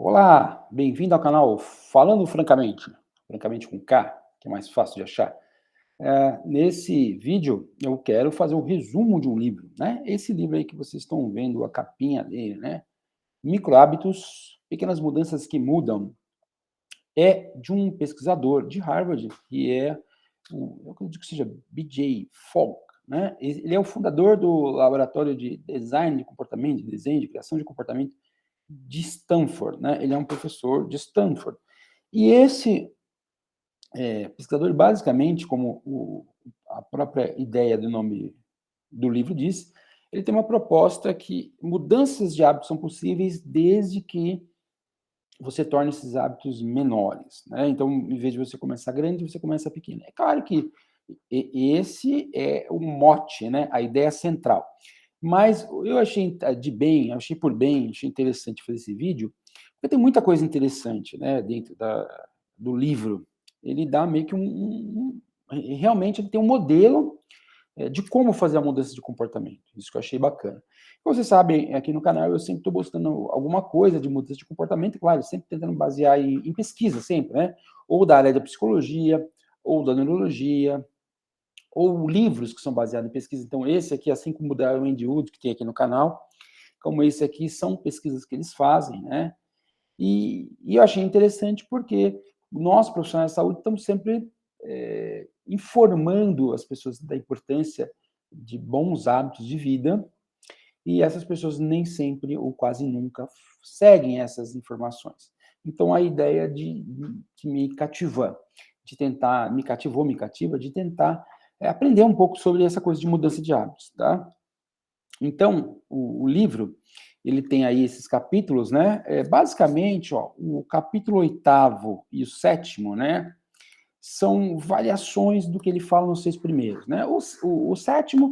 Olá, bem-vindo ao canal Falando Francamente, francamente com K, que é mais fácil de achar. Nesse vídeo eu quero fazer um resumo de um livro, né? Esse livro aí que vocês estão vendo a capinha dele, né? Micro Hábitos, Pequenas Mudanças que Mudam, é de um pesquisador de Harvard, que eu acredito que seja B.J. Fogg, né? Ele é o fundador do Laboratório de Design de Comportamento, de Desenho de Criação de Comportamento de Stanford, né? Ele é um professor de Stanford. E esse pesquisador, basicamente, a própria ideia do nome do livro diz, ele tem uma proposta que mudanças de hábitos são possíveis desde que você torne esses hábitos menores, né? Então, em vez de você começar grande, você começa pequeno. É claro que esse é o mote, né? A ideia central. Mas eu achei achei por bem, achei interessante fazer esse vídeo, porque tem muita coisa interessante, né, dentro do livro. Ele dá meio que realmente ele tem um modelo de como fazer a mudança de comportamento. Isso que eu achei bacana. Como vocês sabem, aqui no canal eu sempre estou buscando alguma coisa de mudança de comportamento, claro, sempre tentando basear em pesquisa, sempre, né? Ou da área da psicologia, ou da neurologia, ou livros que são baseados em pesquisa. Então, esse aqui, assim como o da Wendy Wood, que tem aqui no canal, como esse aqui, são pesquisas que eles fazem, né? E eu achei interessante porque nós, profissionais de saúde, estamos sempre informando as pessoas da importância de bons hábitos de vida, e essas pessoas nem sempre ou quase nunca seguem essas informações. Então, a ideia que me cativa, de tentar, me cativa, de tentar aprender um pouco sobre essa coisa de mudança de hábitos, tá? Então, o livro, ele tem aí esses capítulos, né? Basicamente, ó, o capítulo 8º e o 7º, né? São variações do que ele fala nos 6 primeiros, né? O 7º,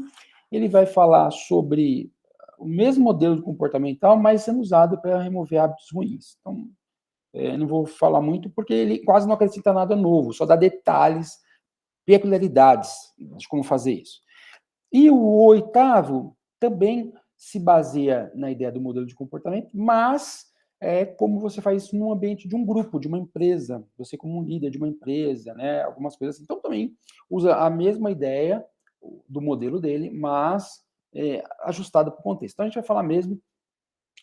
ele vai falar sobre o mesmo modelo de comportamental, mas sendo usado para remover hábitos ruins. Então, não vou falar muito porque ele quase não acrescenta nada novo, só dá detalhes, peculiaridades de como fazer isso. E o 8º também se baseia na ideia do modelo de comportamento, mas é como você faz isso num ambiente de um grupo, de uma empresa, você como um líder de uma empresa, né, algumas coisas assim. Então também usa a mesma ideia do modelo dele, mas ajustada para o contexto. Então a gente vai falar mesmo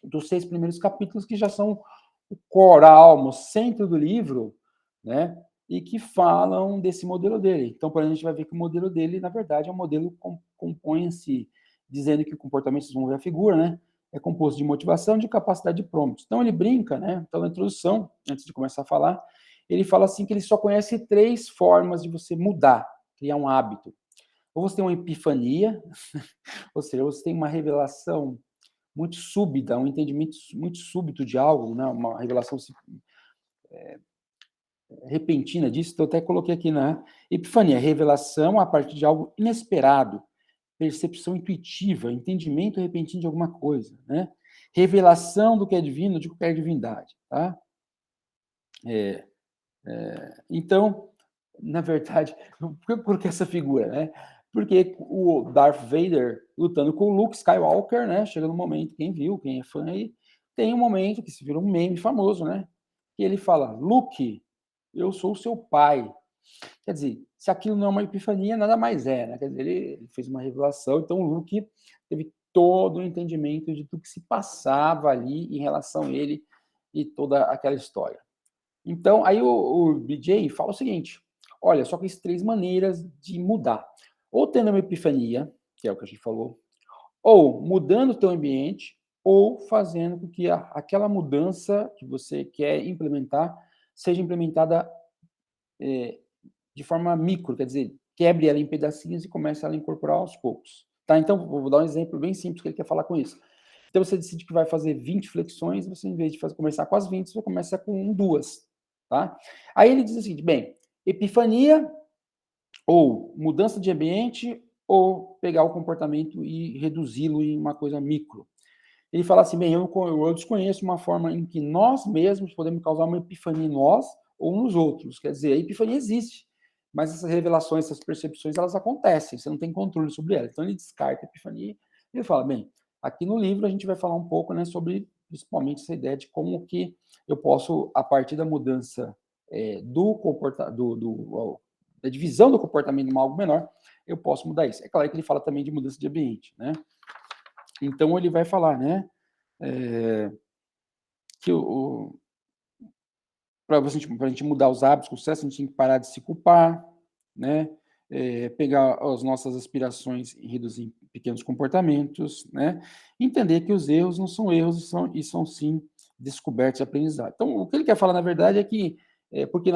dos 6 primeiros capítulos, que já são o coral, o centro do livro, né? E que falam desse modelo dele. Então, por exemplo, a gente vai ver que o modelo dele, na verdade, é um modelo que compõe-se, dizendo que o comportamento, vocês vão ver a figura, né? É composto de motivação, de capacidade de prompt. Então, ele brinca, né? Então, na introdução, antes de começar a falar, ele fala assim que ele só conhece 3 formas de você mudar, criar um hábito. Ou você tem uma epifania, ou seja, você tem uma revelação muito súbita, um entendimento muito súbito de algo, né? Uma revelação repentina disso, então eu até coloquei aqui na epifania, revelação a partir de algo inesperado, percepção intuitiva, entendimento repentino de alguma coisa, né? Revelação do que é divino, de qualquer divindade, tá? Então, na verdade, por que eu coloquei essa figura, né? Porque o Darth Vader lutando com o Luke Skywalker, né? Chega no momento, quem viu, quem é fã aí, tem um momento que se virou um meme famoso, né? Que ele fala, Luke, eu sou o seu pai. Quer dizer, se aquilo não é uma epifania, nada mais é, né? Quer dizer, ele fez uma revelação, então o Luke teve todo o entendimento de tudo que se passava ali em relação a ele e toda aquela história. Então, aí o BJ fala o seguinte, olha, só que existem 3 maneiras de mudar. Ou tendo uma epifania, que é o que a gente falou, ou mudando o teu ambiente, ou fazendo com que aquela mudança que você quer implementar seja implementada de forma micro, quer dizer, quebre ela em pedacinhos e comece ela a incorporar aos poucos. Tá? Então, vou dar um exemplo bem simples que ele quer falar com isso. Então, você decide que vai fazer 20 flexões, você, em vez de começar com as 20, você começa com 2. Tá? Aí ele diz o seguinte, bem, epifania ou mudança de ambiente ou pegar o comportamento e reduzi-lo em uma coisa micro. Ele fala assim, bem, eu desconheço uma forma em que nós mesmos podemos causar uma epifania em nós ou nos outros. Quer dizer, a epifania existe, mas essas revelações, essas percepções, elas acontecem, você não tem controle sobre elas. Então ele descarta a epifania e ele fala, bem, aqui no livro a gente vai falar um pouco, né, sobre principalmente essa ideia de como que eu posso, a partir da mudança da divisão do comportamento em algo menor, eu posso mudar isso. É claro que ele fala também de mudança de ambiente, né? Então ele vai falar, né, que para a gente mudar os hábitos com sucesso, a gente tem que parar de se culpar, né? Pegar as nossas aspirações e reduzir em pequenos comportamentos, né? Entender que os erros não são erros e são sim descobertos e aprendizado. Então, o que ele quer falar, na verdade, é que, porque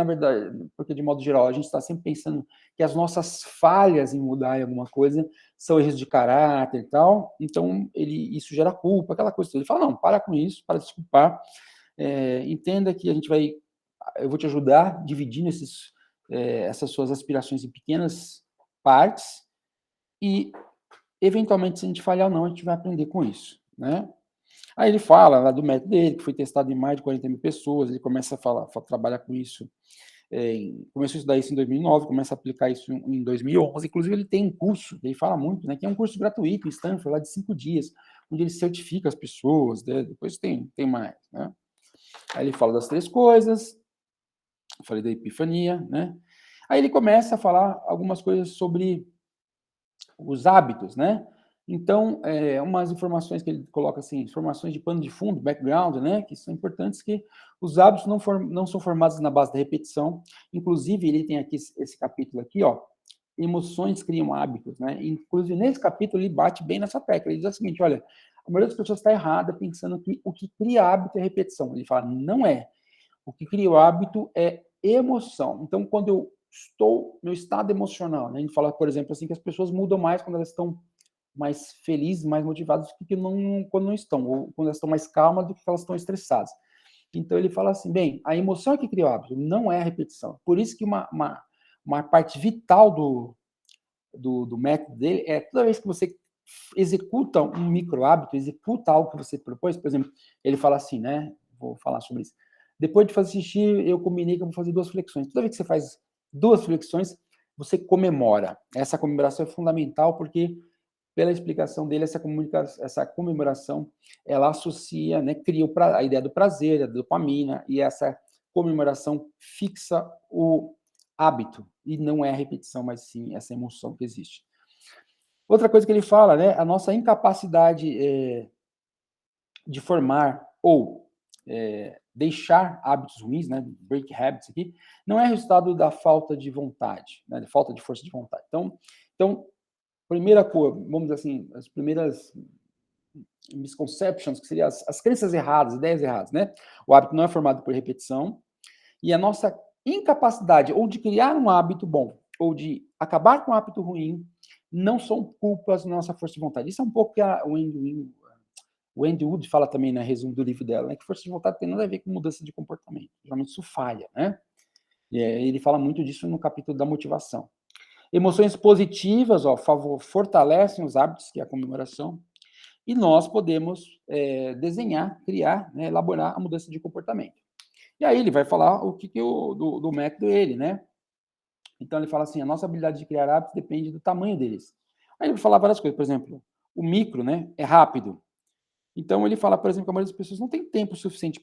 de modo geral, a gente está sempre pensando que as nossas falhas em mudar em alguma coisa são erros de caráter e tal, então isso gera culpa, aquela coisa toda. Ele fala, não, para com isso, para de se culpar, entenda que eu vou te ajudar dividindo essas suas aspirações em pequenas partes e, eventualmente, se a gente falhar ou não, a gente vai aprender com isso, né? Aí ele fala lá do método dele, que foi testado em mais de 40 mil pessoas, ele começa a trabalhar com isso, começou a estudar isso em 2009, começa a aplicar isso em 2011, inclusive ele tem um curso, ele fala muito, né, que é um curso gratuito em Stanford, lá de 5 dias, onde ele certifica as pessoas, né, depois tem mais, né? Aí ele fala das 3 coisas, eu falei da epifania, né? Aí ele começa a falar algumas coisas sobre os hábitos, né? Então, umas informações que ele coloca assim, informações de pano de fundo, background, né? Que são importantes, que os hábitos não são formados na base da repetição. Inclusive, ele tem aqui esse capítulo aqui, ó, emoções criam hábitos, né? Inclusive, nesse capítulo, ele bate bem nessa tecla. Ele diz o seguinte, olha, a maioria das pessoas está errada pensando que o que cria hábito é repetição. Ele fala, não é. O que cria o hábito é emoção. Então, quando eu estou, meu estado emocional, né? A gente fala, por exemplo, assim, que as pessoas mudam mais quando elas estão mais felizes, mais motivadas do que quando não estão, ou quando elas estão mais calmas do que elas estão estressadas. Então, ele fala assim, bem, a emoção é que cria o hábito, não é a repetição. Por isso que uma parte vital do método dele é toda vez que você executa um micro hábito, executa algo que você propôs, por exemplo, ele fala assim, né? Vou falar sobre isso. Depois de fazer xixi, eu combinei que eu vou fazer 2 flexões. Toda vez que você faz 2 flexões, você comemora. Essa comemoração é fundamental porque, pela explicação dele, essa comemoração, ela associa, né, cria a ideia do prazer, da dopamina, e essa comemoração fixa o hábito, e não é a repetição, mas sim essa emoção que existe. Outra coisa que ele fala, né, a nossa incapacidade de formar ou deixar hábitos ruins, né, break habits aqui, não é resultado da falta de vontade, né, da falta de força de vontade. Então primeira coisa, vamos dizer assim, as primeiras misconceptions, que seriam as crenças erradas, ideias erradas, né? O hábito não é formado por repetição, e a nossa incapacidade ou de criar um hábito bom, ou de acabar com um hábito ruim, não são culpas da nossa força de vontade. Isso é um pouco que o Andy Wood fala também na resumo do livro dela, né, que força de vontade tem nada a ver com mudança de comportamento. Geralmente isso falha, né? Ele fala muito disso no capítulo da motivação. Emoções positivas, ó, fortalecem os hábitos, que é a comemoração, e nós podemos desenhar, criar, né, elaborar a mudança de comportamento. E aí ele vai falar o que do método ele, né? Então ele fala assim, a nossa habilidade de criar hábitos depende do tamanho deles. Aí ele vai falar várias coisas, por exemplo, o micro, né, é rápido. Então ele fala, por exemplo, que a maioria das pessoas não tem tempo suficiente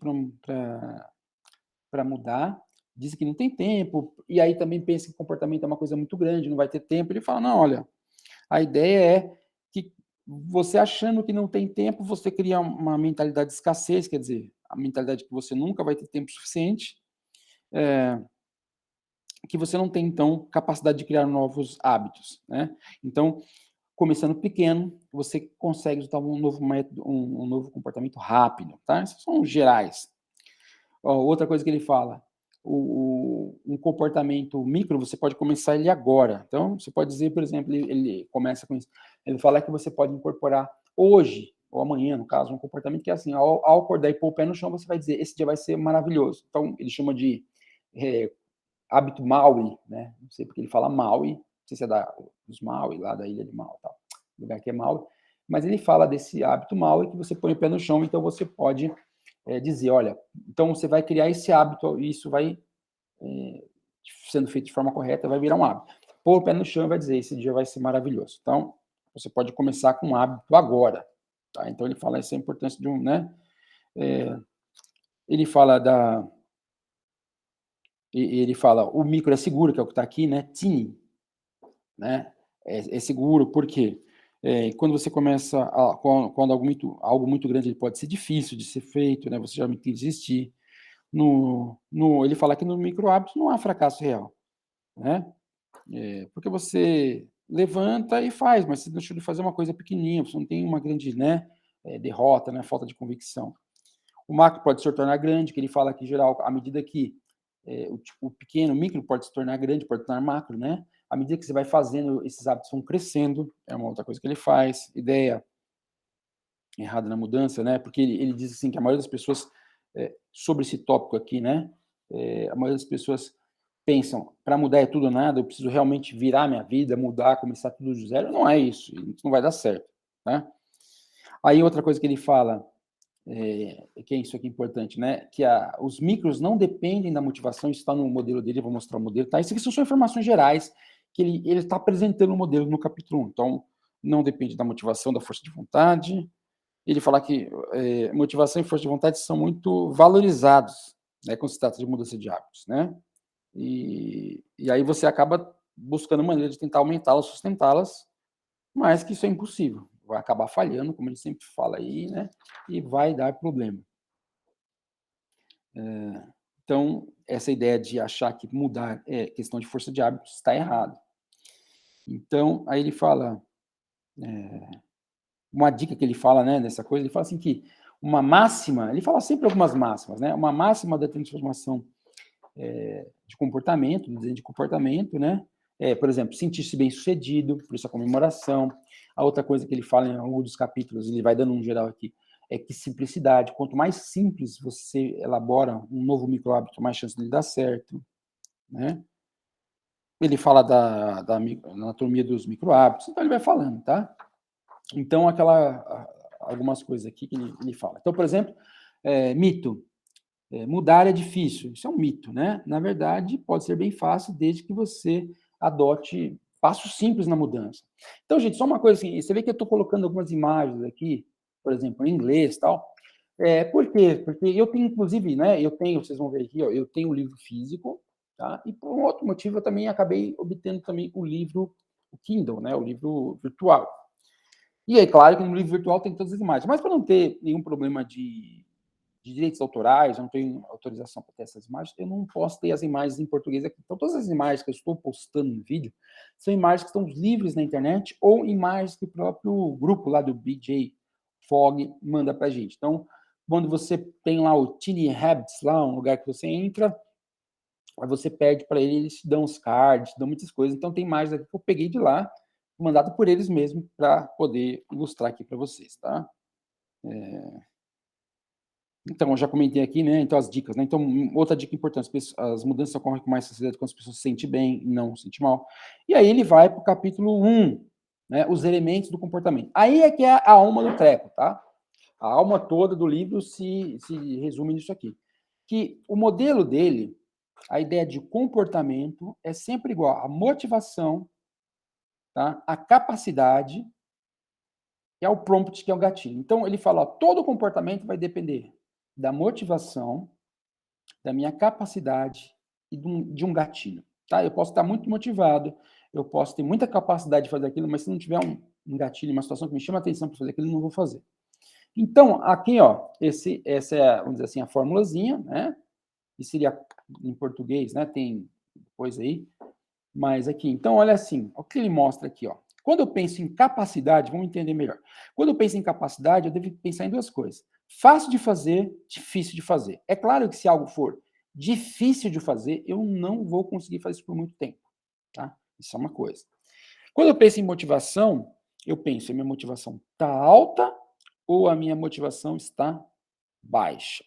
para mudar, diz que não tem tempo, e aí também pensa que o comportamento é uma coisa muito grande, não vai ter tempo. Ele fala, não, olha, a ideia é que você achando que não tem tempo, você cria uma mentalidade de escassez, quer dizer, a mentalidade que você nunca vai ter tempo suficiente, que você não tem, então, capacidade de criar novos hábitos, né? Então, começando pequeno, você consegue adotar um novo método, um novo comportamento rápido, tá? Esses são os gerais. Outra coisa que ele fala, um comportamento micro, você pode começar ele agora. Então, você pode dizer, por exemplo, ele começa com isso, ele fala que você pode incorporar hoje, ou amanhã, no caso, um comportamento que é assim, ao acordar e pôr o pé no chão, você vai dizer, esse dia vai ser maravilhoso. Então, ele chama de hábito Maui, né? Não sei porque ele fala Maui, não sei se é dos Maui, lá da ilha de Maui, tal, lugar que é Maui, mas ele fala desse hábito Maui que você põe o pé no chão, então você pode dizer, olha, então você vai criar esse hábito, e isso vai, sendo feito de forma correta, vai virar um hábito. Pôr o pé no chão e vai dizer, esse dia vai ser maravilhoso. Então, você pode começar com um hábito agora, tá? Então ele fala essa importância de né? Ele fala ele fala, o micro é seguro, que é o que está aqui, né, tiny, né, é seguro, por quê? Quando você começa quando algo muito grande, ele pode ser difícil de ser feito, né, você já tem que desistir. Ele fala que no micro hábitos não há fracasso real, né, porque você levanta e faz, mas você deixou de fazer uma coisa pequenininha, você não tem uma grande, né, derrota, né, falta de convicção. O macro pode se tornar grande, que ele fala que, em geral, à medida que o pequeno, o micro pode se tornar grande, pode se tornar macro, né? À medida que você vai fazendo, esses hábitos vão crescendo, é uma outra coisa que ele faz. Ideia errada na mudança, né? Porque ele diz assim que a maioria das pessoas, sobre esse tópico aqui, né? A maioria das pessoas pensam, para mudar é tudo ou nada, eu preciso realmente virar minha vida, mudar, começar tudo do zero. Não é isso não vai dar certo, né? Aí outra coisa que ele fala, que é isso aqui importante, né? Que os micros não dependem da motivação, isso está no modelo dele, eu vou mostrar o modelo, tá? Isso aqui são só informações gerais que ele está apresentando o modelo no capítulo 1. Então, não depende da motivação, da força de vontade. Ele fala que motivação e força de vontade são muito valorizados, né? Quando se trata de mudança de hábitos, né? E aí você acaba buscando maneira de tentar aumentá-las, sustentá-las, mas que isso é impossível. Vai acabar falhando, como ele sempre fala aí, né? E vai dar problema. Então, essa ideia de achar que mudar é questão de força de hábitos está errado. Então, aí ele fala, uma dica que ele fala, né, nessa coisa, ele fala assim que uma máxima, ele fala sempre algumas máximas, né? Uma máxima da transformação de comportamento, do desenho de comportamento, né? Por exemplo, sentir-se bem-sucedido, por isso a comemoração. A outra coisa que ele fala em algum dos capítulos, ele vai dando um geral aqui, é que simplicidade. Quanto mais simples você elabora um novo micro-hábito, mais chance dele dar certo, né? Ele fala da anatomia dos micro-hábitos, então ele vai falando, tá? Então, algumas coisas aqui que ele fala. Então, por exemplo, mito. Mudar é difícil. Isso é um mito, né? Na verdade, pode ser bem fácil desde que você adote passos simples na mudança. Então, gente, só uma coisa assim, você vê que eu estou colocando algumas imagens aqui, por exemplo, em inglês e tal. Por quê? Porque eu tenho, inclusive, né? Vocês vão ver aqui, ó, eu tenho o livro físico, tá? E por um outro motivo eu também acabei obtendo também o livro, o Kindle, né? O livro virtual. E aí, claro que no livro virtual tem todas as imagens, mas para não ter nenhum problema de direitos autorais, eu não tenho autorização para ter essas imagens, eu não posso ter as imagens em português aqui. Então, todas as imagens que eu estou postando no vídeo são imagens que estão livres na internet ou imagens que o próprio grupo lá do BJ Fogg manda para a gente. Então, quando você tem lá o Tiny Habits, lá, um lugar que você entra, aí você pede para eles te dão os cards, te dão muitas coisas. Então, tem imagens aqui que eu peguei de lá, mandado por eles mesmos, para poder ilustrar aqui para vocês, tá? Então, eu já comentei aqui, né? Então, as dicas, né? Então, outra dica importante: as mudanças ocorrem com mais facilidade quando as pessoas se sentem bem e não se sentem mal. E aí ele vai para o capítulo 1, né? Os elementos do comportamento. Aí é que é a alma do treco, tá? A alma toda do livro se resume nisso aqui. Que o modelo dele, a ideia de comportamento, é sempre igual a motivação, tá? A capacidade e ao prompt, que é o gatilho. Então, ele fala: ó, todo comportamento vai depender da motivação, da minha capacidade e de um gatilho, tá? Eu posso estar muito motivado, eu posso ter muita capacidade de fazer aquilo, mas se não tiver um gatilho, uma situação que me chama a atenção para fazer aquilo, eu não vou fazer. Então, aqui, ó, essa é, vamos dizer assim, a formulazinha, né? E seria em português, né? Tem coisa aí, mas aqui. Então, olha assim, o que ele mostra aqui, ó. Quando eu penso em capacidade, vamos entender melhor. Quando eu penso em capacidade, eu devo pensar em duas coisas: fácil de fazer, difícil de fazer. É claro que se algo for difícil de fazer, eu não vou conseguir fazer isso por muito tempo, tá? Isso é uma coisa. Quando eu penso em motivação, eu penso: a minha motivação está alta ou a minha motivação está baixa,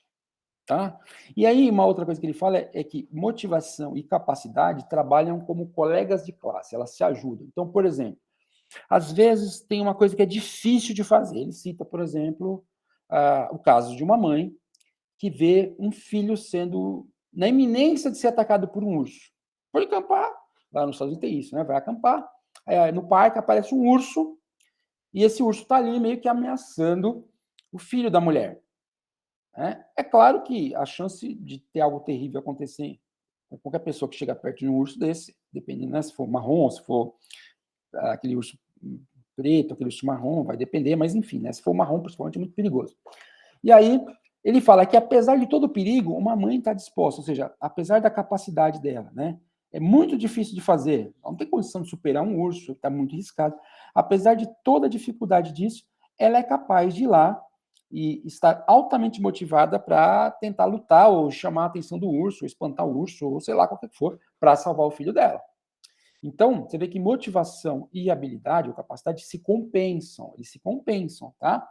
tá? E aí, uma outra coisa que ele fala é que motivação e capacidade trabalham como colegas de classe, elas se ajudam. Então, por exemplo, às vezes tem uma coisa que é difícil de fazer. Ele cita, por exemplo, o caso de uma mãe que vê um filho sendo na iminência de ser atacado por um urso. Foi acampar, lá nos Estados Unidos tem isso, né? Vai acampar, no parque aparece um urso, e esse urso está ali meio que ameaçando o filho da mulher. né? É claro que a chance de ter algo terrível acontecer com qualquer pessoa que chega perto de um urso desse, dependendo, né, se for marrom, se for aquele urso preto, aquele urso marrom, vai depender, mas enfim, né, se for marrom, principalmente, é muito perigoso. E aí, ele fala que apesar de todo o perigo, uma mãe está disposta, ou seja, apesar da capacidade dela, né, é muito difícil de fazer, não tem condição de superar um urso, está muito arriscado. Apesar de toda a dificuldade disso, ela é capaz de ir lá e estar altamente motivada para tentar lutar ou chamar a atenção do urso, ou espantar o urso, ou sei lá, qualquer que for, para salvar o filho dela. Então, você vê que motivação e habilidade ou capacidade se compensam, eles se compensam, tá?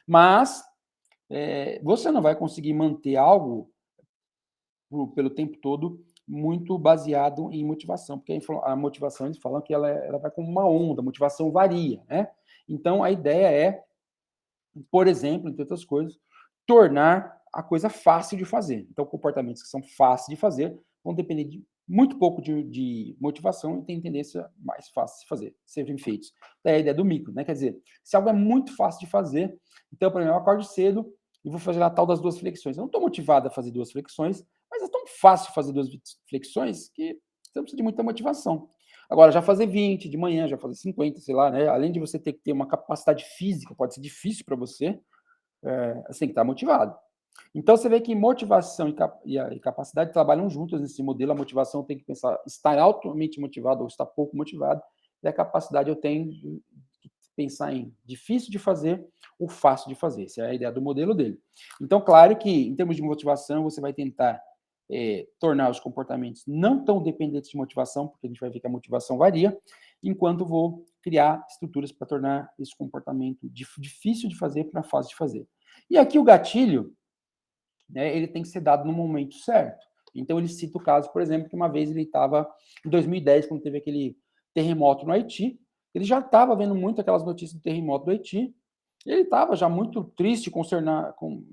Mas você não vai conseguir manter algo pelo tempo todo muito baseado em motivação, porque a motivação, eles falam que ela vai como uma onda, a motivação varia, né? Então, a ideia é, por exemplo, entre outras coisas, tornar a coisa fácil de fazer. Então, comportamentos que são fáceis de fazer vão depender de muito pouco de motivação e tem tendência mais fácil de fazer, serem feitos. É a ideia do micro, né? Quer dizer, se algo é muito fácil de fazer, então, por exemplo, eu acordo cedo e vou fazer a tal das 2 flexões. Eu não estou motivado a fazer 2 flexões, mas é tão fácil fazer 2 flexões que você não precisa de muita motivação. Agora, já fazer 20 de manhã, já fazer 50, sei lá, né? Além de você ter que ter uma capacidade física, pode ser difícil para você, você tem que estar motivado. Então, você vê que motivação e capacidade trabalham juntas nesse modelo. A motivação tem que pensar, estar altamente motivado ou estar pouco motivado, e a capacidade eu tenho de pensar em difícil de fazer ou fácil de fazer. Essa é a ideia do modelo dele. Então, claro que, em termos de motivação, você vai tentar tornar os comportamentos não tão dependentes de motivação, porque a gente vai ver que a motivação varia, enquanto vou criar estruturas para tornar esse comportamento difícil de fazer para fácil de fazer. E aqui o gatilho, né, ele tem que ser dado no momento certo. Então ele cita o caso, por exemplo, que uma vez ele estava, em 2010, quando teve aquele terremoto no Haiti, ele já estava vendo muito aquelas notícias do terremoto do Haiti, ele estava já muito triste, consternado com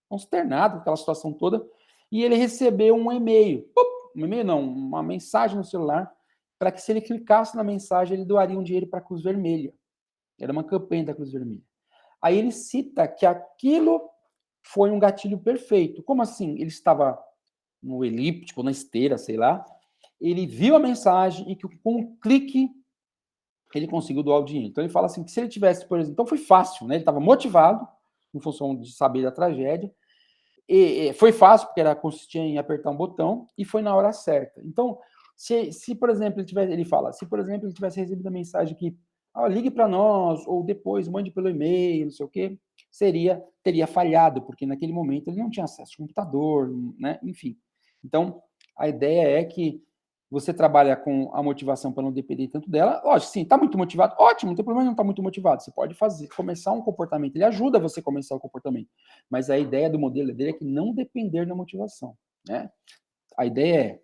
aquela situação toda, e ele recebeu um e-mail, um e-mail não, uma mensagem no celular, para que se ele clicasse na mensagem, ele doaria um dinheiro para a Cruz Vermelha. Era uma campanha da Cruz Vermelha. Aí ele cita que aquilo foi um gatilho perfeito. Como assim? Ele estava no elíptico, na esteira, sei lá. Ele viu a mensagem e que com um clique ele conseguiu doar o dinheiro. Então ele fala assim que se ele tivesse, por exemplo, então foi fácil, né? Ele estava motivado em função de saber da tragédia. E foi fácil porque consistia em apertar um botão e foi na hora certa. Então, se por exemplo ele fala, se por exemplo ele tivesse recebido a mensagem que ligue para nós, ou depois mande pelo e-mail, não sei o quê, teria falhado, porque naquele momento ele não tinha acesso ao computador, né? Enfim. Então, a ideia é que você trabalha com a motivação para não depender tanto dela. Lógico, sim, está muito motivado, ótimo, não tem problema não estar muito motivado. Você pode começar um comportamento, ele ajuda você a começar o comportamento. Mas a ideia do modelo dele é que não depender da motivação, né? A ideia é,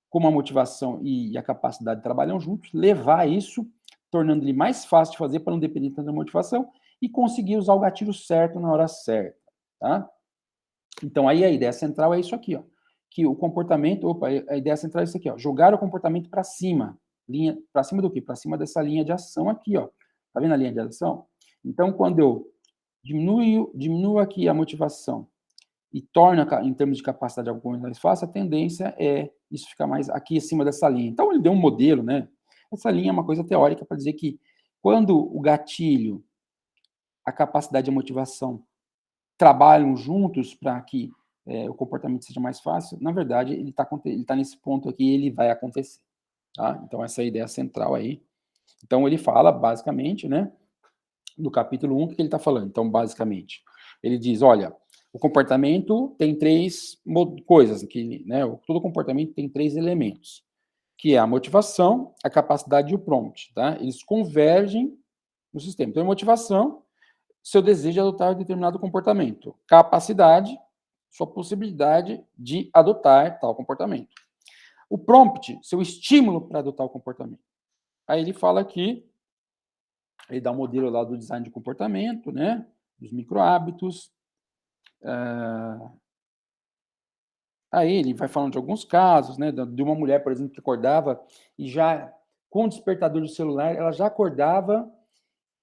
como a motivação e a capacidade trabalham juntos, levar isso, tornando ele mais fácil de fazer para não depender tanto da motivação e conseguir usar o gatilho certo na hora certa, tá? Então, aí a ideia central é isso aqui, ó, que o comportamento, a ideia central é isso aqui, ó, jogar o comportamento para cima. Para cima do quê? Para cima dessa linha de ação aqui, ó. Tá vendo a linha de ação? Então, quando eu diminuo aqui a motivação e torna, em termos de capacidade, algo mais fácil, a tendência é isso ficar mais aqui acima dessa linha. Então, ele deu um modelo, né? Essa linha é uma coisa teórica para dizer que quando o gatilho, a capacidade e a motivação trabalham juntos para que o comportamento seja mais fácil, na verdade, ele tá nesse ponto aqui, ele vai acontecer, tá? Então, essa é a ideia central aí. Então, ele fala, basicamente, né, no capítulo 1, o que ele está falando? Então, basicamente, ele diz, olha, o comportamento tem 3 coisas, que, né, todo comportamento tem 3 elementos, que é a motivação, a capacidade e o prompt, tá? Eles convergem no sistema. Então, a motivação, seu desejo de adotar determinado comportamento. Capacidade, sua possibilidade de adotar tal comportamento. O prompt, seu estímulo para adotar o comportamento. Aí ele fala aqui, ele dá um modelo lá do design de comportamento, né? Dos microhábitos. Aí ele vai falando de alguns casos, né? De uma mulher, por exemplo, que acordava e já, com o despertador do celular, ela já acordava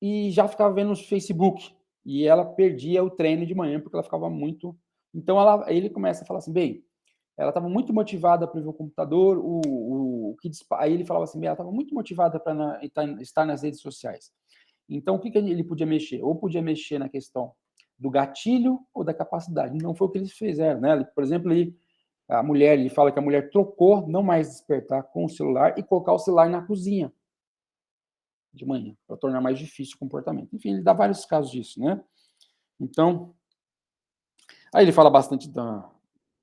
e já ficava vendo no Facebook. E ela perdia o treino de manhã porque ela ficava muito... Então, aí ele começa a falar assim, bem, ela estava muito motivada para ver o computador, aí ele falava assim, bem, ela estava muito motivada para estar nas redes sociais. Então, o que ele podia mexer? Ou podia mexer na questão do gatilho ou da capacidade. Não foi o que eles fizeram, né? Por exemplo, ele fala que a mulher trocou não mais despertar com o celular e colocar o celular na cozinha de manhã, para tornar mais difícil o comportamento. Enfim, ele dá vários casos disso, né? Então, aí ele fala bastante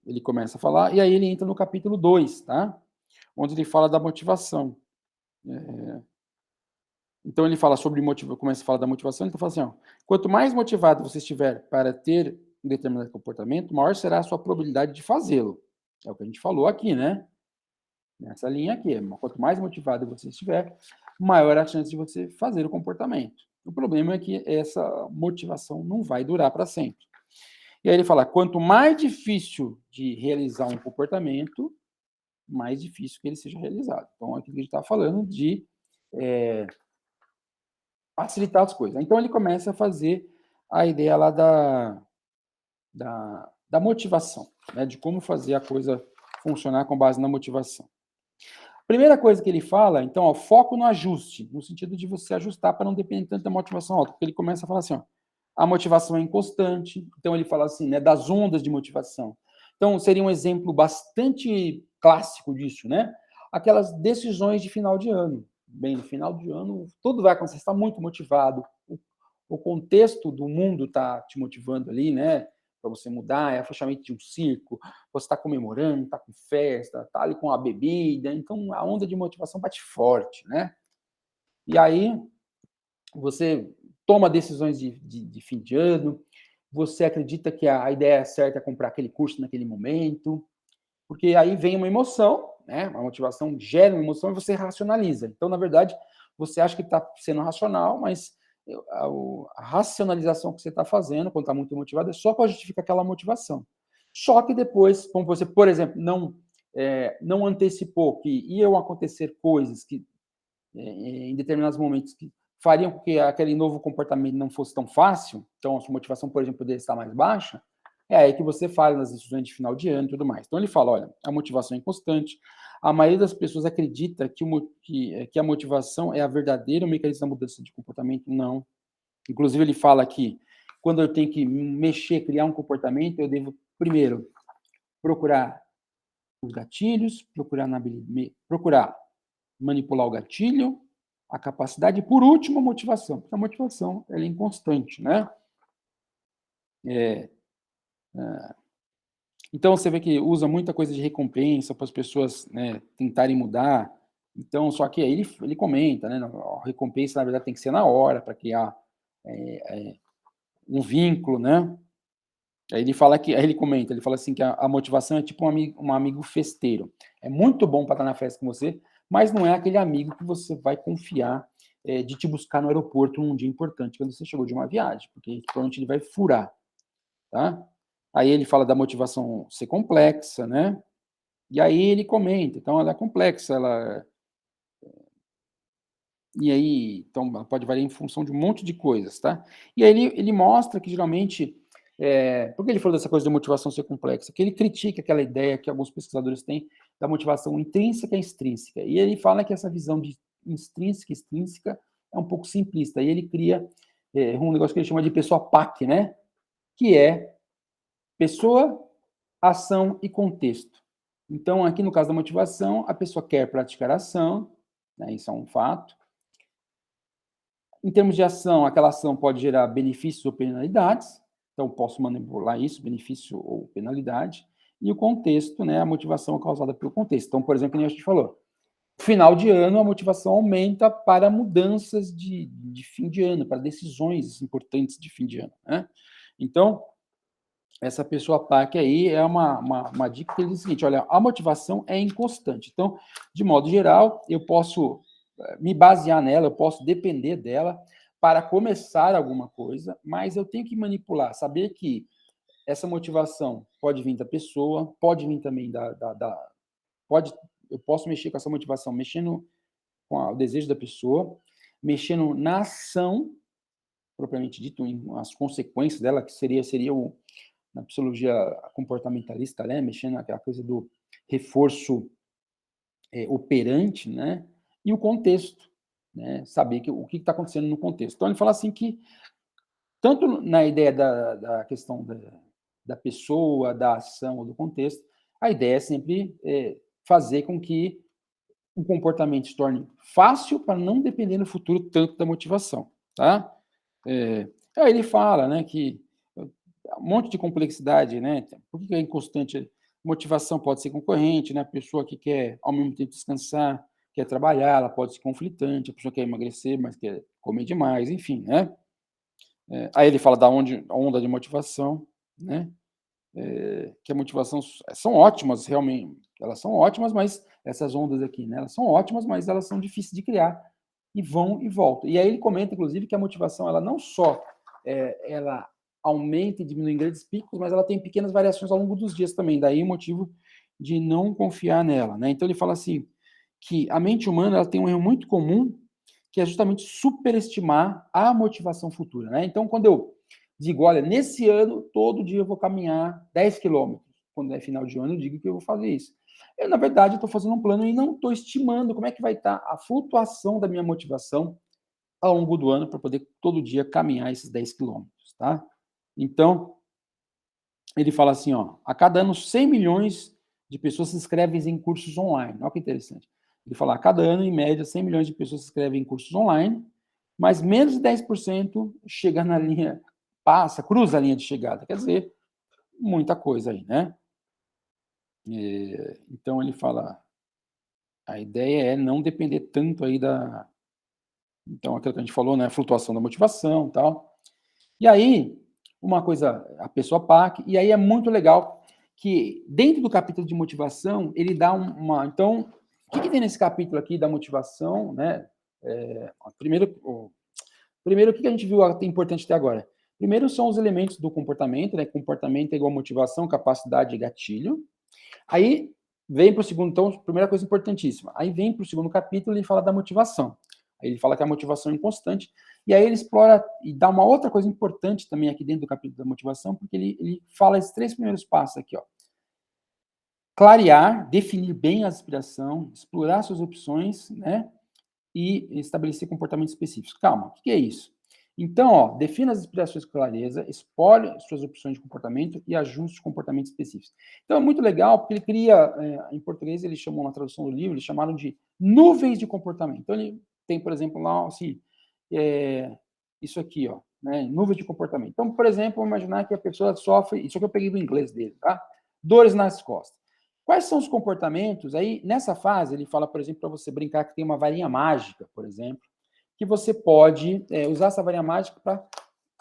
ele começa a falar, e aí ele entra no capítulo 2, tá? Onde ele fala da motivação. Então ele fala sobre começa a falar da motivação, ele está falando assim, ó, quanto mais motivado você estiver para ter um determinado comportamento, maior será a sua probabilidade de fazê-lo. É o que a gente falou aqui, né? Nessa linha aqui. Quanto mais motivado você estiver, maior a chance de você fazer o comportamento. O problema é que essa motivação não vai durar para sempre. E aí ele fala, quanto mais difícil de realizar um comportamento, mais difícil que ele seja realizado. Então, aqui a gente está falando de facilitar as coisas. Então, ele começa a fazer a ideia lá da motivação, né, de como fazer a coisa funcionar com base na motivação. Primeira coisa que ele fala, então, ó, foco no ajuste, no sentido de você ajustar para não depender tanto da motivação alta, porque ele começa a falar assim, ó, a motivação é inconstante, então ele fala assim, né, das ondas de motivação. Então, seria um exemplo bastante clássico disso, né? Aquelas decisões de final de ano. Bem, no final de ano, tudo vai acontecer, você está muito motivado, o contexto do mundo está te motivando ali, né? Para você mudar, é o fechamento de um circo, você está comemorando, está com festa, está ali com a bebida, então a onda de motivação bate forte, né? E aí você toma decisões de fim de ano, você acredita que a ideia certa é comprar aquele curso naquele momento, porque aí vem uma emoção, né? A motivação gera uma emoção e você racionaliza. Então, na verdade, você acha que está sendo racional, mas a racionalização que você está fazendo, quando está muito motivado, é só para justificar aquela motivação. Só que depois, como você, por exemplo, não antecipou que iam acontecer coisas que, em determinados momentos, que fariam com que aquele novo comportamento não fosse tão fácil, então a sua motivação, por exemplo, poderia estar mais baixa, é aí que você falha nas decisões de final de ano e tudo mais. Então ele fala, olha, a motivação é inconstante, a maioria das pessoas acredita que a motivação é a verdadeira mecanismo da mudança de comportamento. Não. Inclusive ele fala que quando eu tenho que mexer, criar um comportamento, eu devo, primeiro, procurar os gatilhos, procurar manipular o gatilho, a capacidade e, por último, a motivação. Porque a motivação ela é inconstante, né? Então, você vê que usa muita coisa de recompensa para as pessoas, né, tentarem mudar. Então, só que aí ele comenta, né, a recompensa, na verdade, tem que ser na hora, para criar um vínculo, né? Aí ele comenta, ele fala assim que a motivação é tipo um amigo festeiro. É muito bom para estar na festa com você, mas não é aquele amigo que você vai confiar de te buscar no aeroporto num dia importante, quando você chegou de uma viagem, porque provavelmente ele vai furar, tá? Aí ele fala da motivação ser complexa, né? E aí ele comenta, então ela é complexa, e aí, então, ela pode variar em função de um monte de coisas, tá? E aí ele mostra que, geralmente, por que ele falou dessa coisa da motivação ser complexa? Que ele critica aquela ideia que alguns pesquisadores têm da motivação intrínseca e extrínseca. E ele fala que essa visão de intrínseca e extrínseca é um pouco simplista. E ele cria um negócio que ele chama de pessoa PAC, né? Que é pessoa, ação e contexto. Então, aqui no caso da motivação, a pessoa quer praticar a ação, né? Isso é um fato. Em termos de ação, aquela ação pode gerar benefícios ou penalidades, então posso manipular isso, benefício ou penalidade, e o contexto, né, a motivação é causada pelo contexto. Então, por exemplo, como a gente falou, final de ano, a motivação aumenta para mudanças de fim de ano, para decisões importantes de fim de ano, né? Então, essa pessoa PAC aí é uma dica que ele diz o seguinte, olha, a motivação é inconstante. Então, de modo geral, eu posso me basear nela, eu posso depender dela para começar alguma coisa, mas eu tenho que manipular, saber que essa motivação pode vir da pessoa, pode vir também eu posso mexer com essa motivação, mexendo com o desejo da pessoa, mexendo na ação propriamente dito, as consequências dela, que seria na psicologia comportamentalista, né, mexendo naquela coisa do reforço operante, né, e o contexto, né, saber o que está acontecendo no contexto. Então, ele fala assim que, tanto na ideia da questão da pessoa, da ação ou do contexto, a ideia é sempre fazer com que o comportamento se torne fácil para não depender no futuro tanto da motivação, tá? Aí ele fala, né, que um monte de complexidade, né? Por que é inconstante? Motivação pode ser concorrente, né? A pessoa que quer ao mesmo tempo descansar, quer trabalhar, ela pode ser conflitante, a pessoa quer emagrecer, mas quer comer demais, enfim, né? Aí ele fala da onda de motivação, né? Que a motivação são ótimas, realmente, elas são ótimas, mas essas ondas aqui, né? Elas são ótimas, mas elas são difíceis de criar e vão e voltam. E aí ele comenta, inclusive, que a motivação, ela não só ela aumenta e diminui em grandes picos, mas ela tem pequenas variações ao longo dos dias também. Daí o motivo de não confiar nela, né? Então ele fala assim que a mente humana ela tem um erro muito comum, que é justamente superestimar a motivação futura, né? Então quando eu digo, olha, nesse ano todo dia eu vou caminhar 10 quilômetros, quando é final de ano eu digo que eu vou fazer isso. Eu, na verdade, estou fazendo um plano e não estou estimando como é que vai estar a flutuação da minha motivação ao longo do ano para poder todo dia caminhar esses 10 quilômetros, tá? Então, ele fala assim, ó, a cada ano 100 milhões de pessoas se inscrevem em cursos online. Olha que interessante. Ele fala, a cada ano, em média, 100 milhões de pessoas se inscrevem em cursos online, mas menos de 10% chega na linha, cruza a linha de chegada. Quer dizer, muita coisa aí, né? Então, ele fala, a ideia é não depender tanto aí então, aquilo que a gente falou, né, flutuação da motivação e tal. E aí, uma coisa, a pessoa PAC, e aí é muito legal que dentro do capítulo de motivação, ele dá uma... Então, o que tem nesse capítulo aqui da motivação, né? Primeiro, o que a gente viu até importante até agora? Primeiro são os elementos do comportamento, né? Comportamento é igual motivação, capacidade e gatilho. Aí vem para o segundo, então, primeira coisa importantíssima. Aí vem para o segundo capítulo e fala da motivação. Aí ele fala que a motivação é inconstante. E aí ele explora e dá uma outra coisa importante também aqui dentro do capítulo da motivação, porque ele fala esses 3 primeiros passos aqui, ó. Clarear, definir bem a aspiração, explorar suas opções, né? E estabelecer comportamentos específicos. Calma, o que é isso? Então, ó, defina as aspirações com clareza, explore suas opções de comportamento e ajuste os comportamentos específicos. Então, é muito legal, porque ele cria, em português, eles chamam na tradução do livro, eles chamaram de nuvens de comportamento. Então, ele tem, por exemplo, lá, assim, isso aqui, ó, né, nuvem de comportamento. Então, por exemplo, vamos imaginar que a pessoa sofre, isso aqui eu peguei do inglês dele, tá? Dores nas costas. Quais são os comportamentos? Aí, nessa fase, ele fala, por exemplo, para você brincar que tem uma varinha mágica, por exemplo, que você pode usar essa varinha mágica para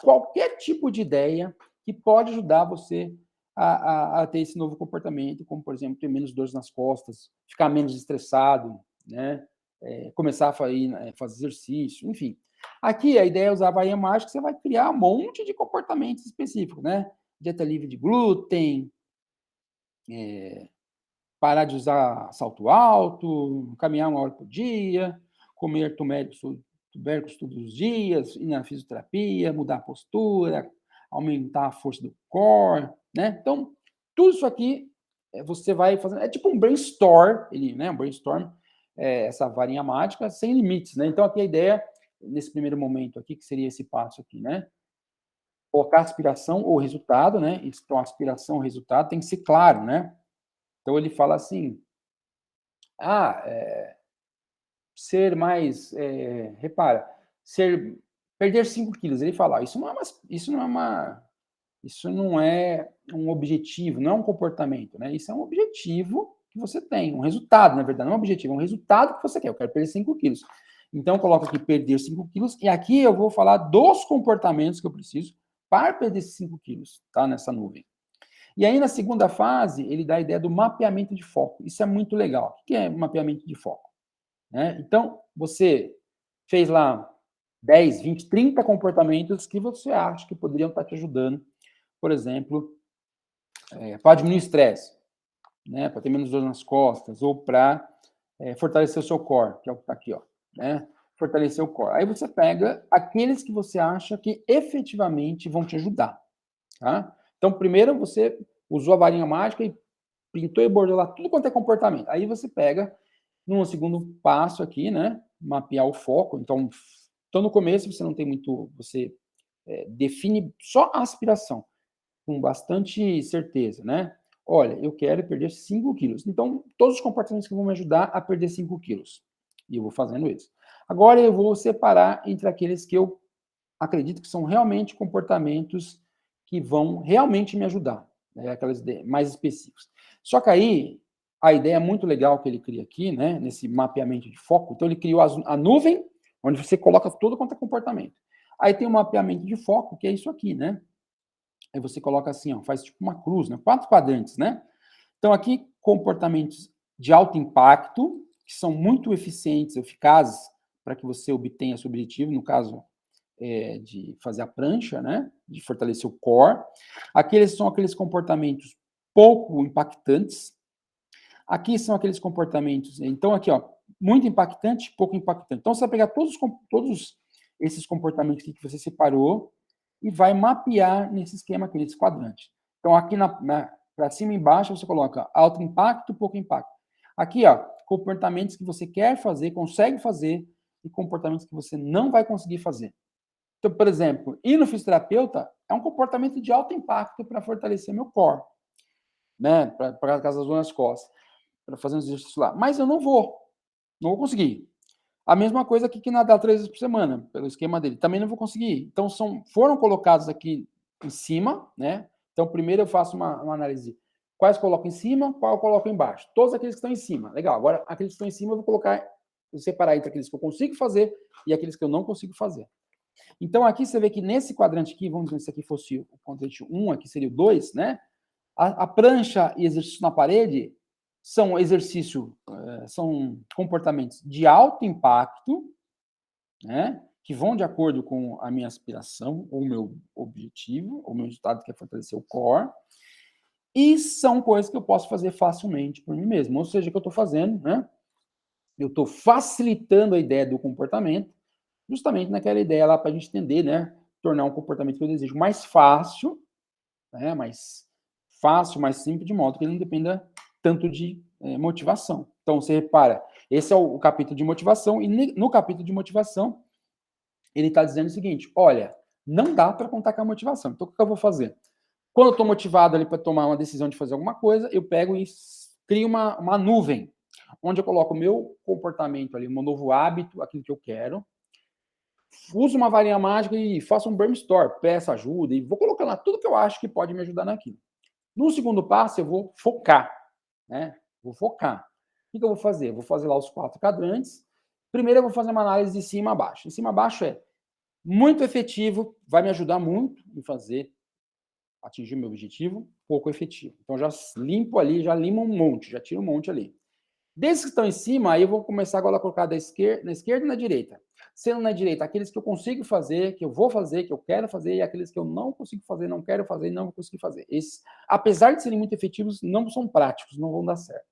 qualquer tipo de ideia que pode ajudar você a ter esse novo comportamento, como, por exemplo, ter menos dores nas costas, ficar menos estressado, né? Começar a fazer exercício, enfim. Aqui, a ideia é usar a varinha mágica, você vai criar um monte de comportamentos específicos, né? Dieta livre de glúten, parar de usar salto alto, caminhar 1 hora por dia, comer tubérculos todos os dias, ir na fisioterapia, mudar a postura, aumentar a força do core, né? Então, tudo isso aqui você vai fazendo, é tipo um brainstorm, né? Um brainstorm, essa varinha mágica sem limites, né? Então, aqui a ideia, nesse primeiro momento aqui, que seria esse passo aqui, né? Colocar aspiração ou resultado, né? Então, aspiração ou resultado tem que ser claro, né? Então, ele fala assim, ser mais, repara, perder 5 quilos. Ele fala, isso não é um objetivo, não é um comportamento, né? Isso é um objetivo que você tem, um resultado, na verdade, não é um objetivo, é um resultado que você quer. Eu quero perder 5 quilos. Então, coloco aqui perder 5 quilos, e aqui eu vou falar dos comportamentos que eu preciso para perder esses 5 quilos, tá? Nessa nuvem. E aí, na segunda fase, ele dá a ideia do mapeamento de foco. Isso é muito legal. O que é mapeamento de foco? Né? Então, você fez lá 10, 20, 30 comportamentos que você acha que poderiam estar te ajudando, por exemplo, para diminuir o estresse, né? Para ter menos dor nas costas, ou para fortalecer o seu core, que é o que está aqui, ó, né? fortalecer o core. Aí você pega aqueles que você acha que efetivamente vão te ajudar, tá? Então, primeiro você usou a varinha mágica e pintou e bordou lá tudo quanto é comportamento. Aí você pega, num segundo passo aqui, né, mapear o foco. Então no começo você não tem muito, você define só a aspiração, com bastante certeza, né? Olha, eu quero perder 5 quilos. Então, todos os comportamentos que vão me ajudar a perder 5 quilos. E eu vou fazendo isso. Agora eu vou separar entre aqueles que eu acredito que são realmente comportamentos que vão realmente me ajudar, né? Aquelas mais específicas. Só que aí, a ideia muito legal que ele cria aqui, né, nesse mapeamento de foco, então ele criou a nuvem, onde você coloca tudo quanto é comportamento. Aí tem o mapeamento de foco, que é isso aqui, né? Aí você coloca assim, ó, faz tipo uma cruz, né? 4 quadrantes, né? Então aqui, comportamentos de alto impacto, que são muito eficientes, eficazes, para que você obtenha seu objetivo, no caso, de fazer a prancha, né? De fortalecer o core. Aqueles são aqueles comportamentos pouco impactantes. Aqui são aqueles comportamentos, então aqui, ó, muito impactante, pouco impactante. Então você vai pegar todos esses comportamentos que você separou e vai mapear nesse esquema aqui, nesse quadrante. Então aqui para cima e embaixo você coloca alto impacto, pouco impacto. Aqui, ó, comportamentos que você quer fazer, consegue fazer, e comportamentos que você não vai conseguir fazer. Então, por exemplo, ir no fisioterapeuta é um comportamento de alto impacto para fortalecer meu core, né? Para casa das zonas costas, para fazer um exercício lá. Mas eu não vou conseguir. A mesma coisa aqui que nadar 3 vezes por semana, pelo esquema dele. Também não vou conseguir. Então, foram colocados aqui em cima, né? Então, primeiro eu faço uma análise. Quais coloco em cima, qual eu coloco embaixo? Todos aqueles que estão em cima. Legal. Agora, aqueles que estão em cima, eu vou separar entre aqueles que eu consigo fazer e aqueles que eu não consigo fazer. Então, aqui você vê que nesse quadrante aqui, vamos dizer que esse aqui fosse o quadrante 1, aqui seria o 2, né? A prancha e exercício na parede são são comportamentos de alto impacto, né? Que vão de acordo com a minha aspiração, ou o meu objetivo, ou o meu resultado, que é fortalecer o core. E são coisas que eu posso fazer facilmente por mim mesmo. Ou seja, o que eu estou fazendo, né? Eu estou facilitando a ideia do comportamento, justamente naquela ideia lá para a gente entender, né? Tornar um comportamento que eu desejo mais fácil, né? Mais fácil, mais simples, de modo que ele não dependa tanto de motivação. Então, você repara, esse é o capítulo de motivação, e no capítulo de motivação, ele está dizendo o seguinte: olha, não dá para contar com a motivação. Então, o que eu vou fazer? Quando eu estou motivado ali para tomar uma decisão de fazer alguma coisa, eu pego e crio uma nuvem, onde eu coloco o meu comportamento ali, o meu novo hábito, aquilo que eu quero, uso uma varinha mágica e faço um brainstorm, peço ajuda, e vou colocando lá tudo que eu acho que pode me ajudar naquilo. No segundo passo, eu vou focar, né? Vou focar. O que eu vou fazer? Eu vou fazer lá os 4 quadrantes. Primeiro, eu vou fazer uma análise de cima a baixo. De cima a baixo é muito efetivo, vai me ajudar muito em atingir meu objetivo, pouco efetivo. Então, já limpo ali, já limo um monte, já tiro um monte ali. Desses que estão em cima, aí eu vou começar agora a colocar na esquerda e na direita. Sendo na direita aqueles que eu consigo fazer, que eu vou fazer, que eu quero fazer, e aqueles que eu não consigo fazer, não quero fazer e não vou conseguir fazer. Esses, apesar de serem muito efetivos, não são práticos, não vão dar certo.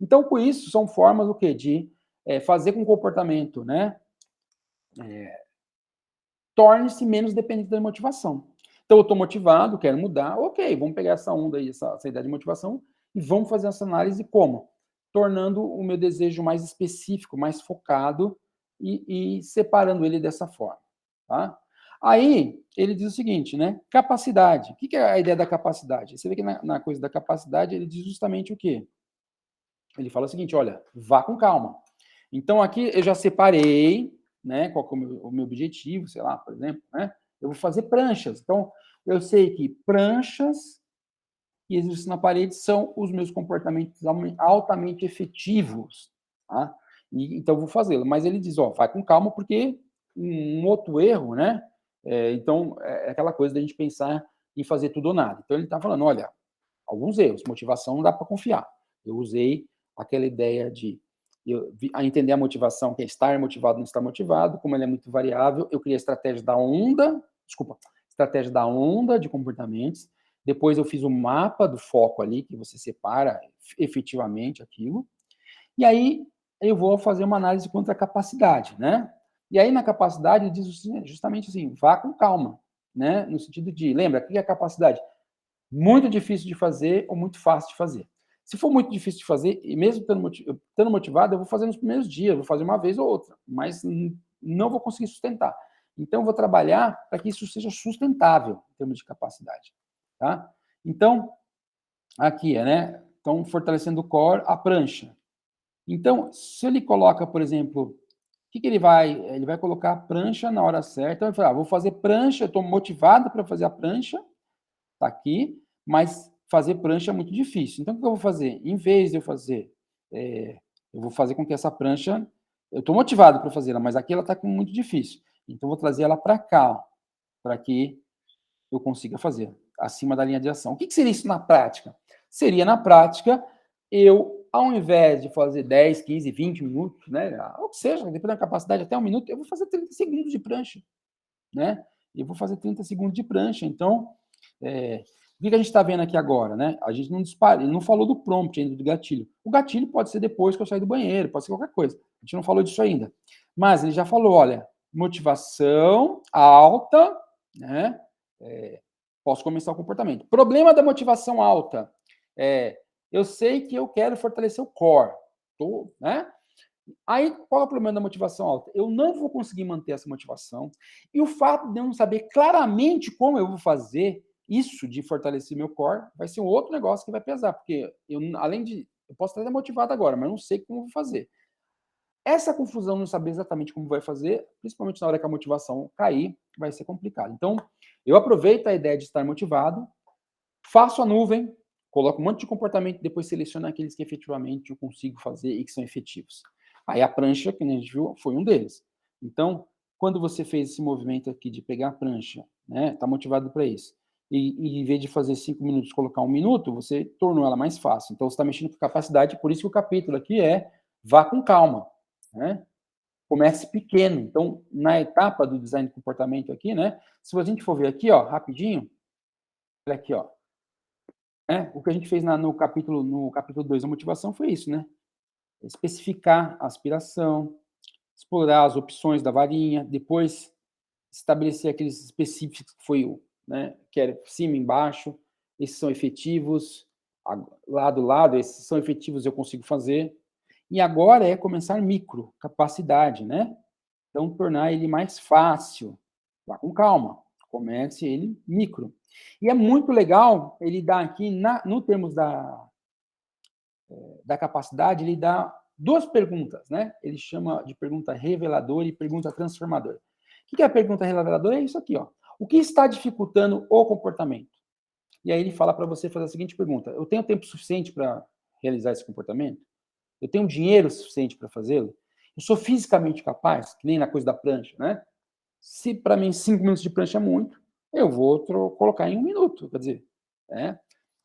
Então, com isso, são formas o quê? De fazer com que o comportamento, né, torne-se menos dependente da motivação. Então, eu estou motivado, quero mudar, ok, vamos pegar essa onda aí, essa ideia de motivação, e vamos fazer essa análise como? Tornando o meu desejo mais específico, mais focado, e separando ele dessa forma, tá? Aí, ele diz o seguinte, né? Capacidade. O que é a ideia da capacidade? Você vê que na coisa da capacidade, ele diz justamente o quê? Ele fala o seguinte, olha, vá com calma. Então, aqui eu já separei, né, qual que é o meu objetivo, sei lá, por exemplo, né? Eu vou fazer pranchas. Então, eu sei que pranchas e exercício na parede são os meus comportamentos altamente efetivos, tá? Então, eu vou fazê-lo. Mas ele diz, ó, vai com calma, porque um outro erro, né? Então, é aquela coisa da gente pensar em fazer tudo ou nada. Então, ele está falando, olha, alguns erros, motivação não dá para confiar. Eu usei aquela ideia de a entender a motivação, que é estar motivado, não estar motivado, como ele é muito variável, eu criei a estratégia da onda de comportamentos, depois eu fiz o mapa do foco ali, que você separa efetivamente aquilo, e aí eu vou fazer uma análise contra a capacidade, né? E aí, na capacidade, ele diz justamente assim, vá com calma, né? No sentido de, lembra, o que é capacidade? Muito difícil de fazer ou muito fácil de fazer. Se for muito difícil de fazer, e mesmo estando motivado, eu vou fazer nos primeiros dias, vou fazer uma vez ou outra, mas não vou conseguir sustentar. Então, eu vou trabalhar para que isso seja sustentável em termos de capacidade. Tá? Então, aqui, né? Então, fortalecendo o core, a prancha. Então, se ele coloca, por exemplo, o que ele vai? Ele vai colocar a prancha na hora certa. Então, ele vai falar, vou fazer prancha, eu estou motivado para fazer a prancha, tá aqui, mas fazer prancha é muito difícil. Então, o que eu vou fazer? Em vez de eu fazer, eu vou fazer com que essa prancha, eu estou motivado para fazê-la, mas aqui ela está muito difícil. Então, eu vou trazer ela para cá, para que eu consiga fazer, acima da linha de ação. O que seria isso na prática? Seria, na prática, eu, ao invés de fazer 10, 15, 20 minutos, né, ou que seja, dependendo da capacidade, até um minuto, eu vou fazer 30 segundos de prancha, né? Eu vou fazer 30 segundos de prancha. Então, o que a gente está vendo aqui agora, né? A gente não dispara, ele não falou do prompt ainda, do gatilho. O gatilho pode ser depois que eu sair do banheiro, pode ser qualquer coisa. A gente não falou disso ainda. Mas ele já falou, olha, motivação alta, né? Posso começar o comportamento. Problema da motivação alta. Eu sei que eu quero fortalecer o core. Né? Aí, qual é o problema da motivação alta? Eu não vou conseguir manter essa motivação. E o fato de eu não saber claramente como eu vou fazer isso de fortalecer meu core vai ser um outro negócio que vai pesar. Porque eu, além de... Eu posso estar motivado agora, mas eu não sei como eu vou fazer. Essa confusão, não saber exatamente como vai fazer, principalmente na hora que a motivação cair, vai ser complicado. Então, eu aproveito a ideia de estar motivado, faço a nuvem, coloco um monte de comportamento, depois seleciono aqueles que efetivamente eu consigo fazer e que são efetivos. Aí a prancha, que a gente viu, foi um deles. Então, quando você fez esse movimento aqui de pegar a prancha, né, tá motivado para isso, e em vez de fazer 5 minutos, colocar 1 minuto, você tornou ela mais fácil. Então, você está mexendo com capacidade, por isso que o capítulo aqui é vá com calma, né? Comece pequeno. Então, na etapa do design de comportamento aqui, né? Se a gente for ver aqui, ó, rapidinho, olha aqui, ó. O que a gente fez no capítulo 2 da motivação foi isso, né? Especificar a aspiração, explorar as opções da varinha, depois estabelecer aqueles específicos que foi o, né, que era cima e embaixo, esses são efetivos, lado, lado, esses são efetivos, eu consigo fazer. E agora é começar micro, capacidade, né? Então, tornar ele mais fácil. Vá com calma, comece ele micro. E é muito legal ele dar aqui, no termos da capacidade, ele dá 2 perguntas, né? Ele chama de pergunta reveladora e pergunta transformadora. O que é a pergunta reveladora? É isso aqui, ó. O que está dificultando o comportamento? E aí ele fala para você fazer a seguinte pergunta: eu tenho tempo suficiente para realizar esse comportamento? Eu tenho dinheiro suficiente para fazê-lo? Eu sou fisicamente capaz? Que nem na coisa da prancha, né? Se para mim 5 minutos de prancha é muito, eu vou colocar em 1 minuto. Quer dizer,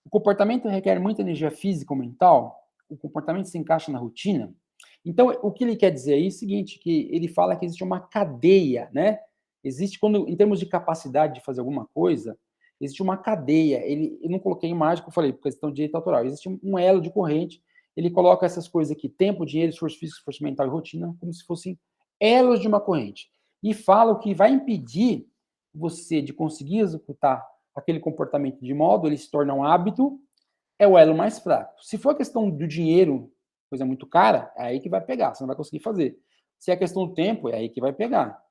o comportamento requer muita energia física ou mental? O comportamento se encaixa na rotina? Então, o que ele quer dizer aí é o seguinte, que ele fala que existe uma cadeia, né? Existe, quando, em termos de capacidade de fazer alguma coisa, existe uma cadeia. Eu não coloquei imagem, que eu falei, por questão de direito autoral. Existe um elo de corrente. Ele coloca essas coisas aqui, tempo, dinheiro, esforço físico, esforço mental e rotina, como se fossem elos de uma corrente. E fala o que vai impedir você de conseguir executar aquele comportamento de modo, ele se torna um hábito, é o elo mais fraco. Se for a questão do dinheiro, coisa muito cara, é aí que vai pegar, você não vai conseguir fazer. Se é a questão do tempo, é aí que vai pegar.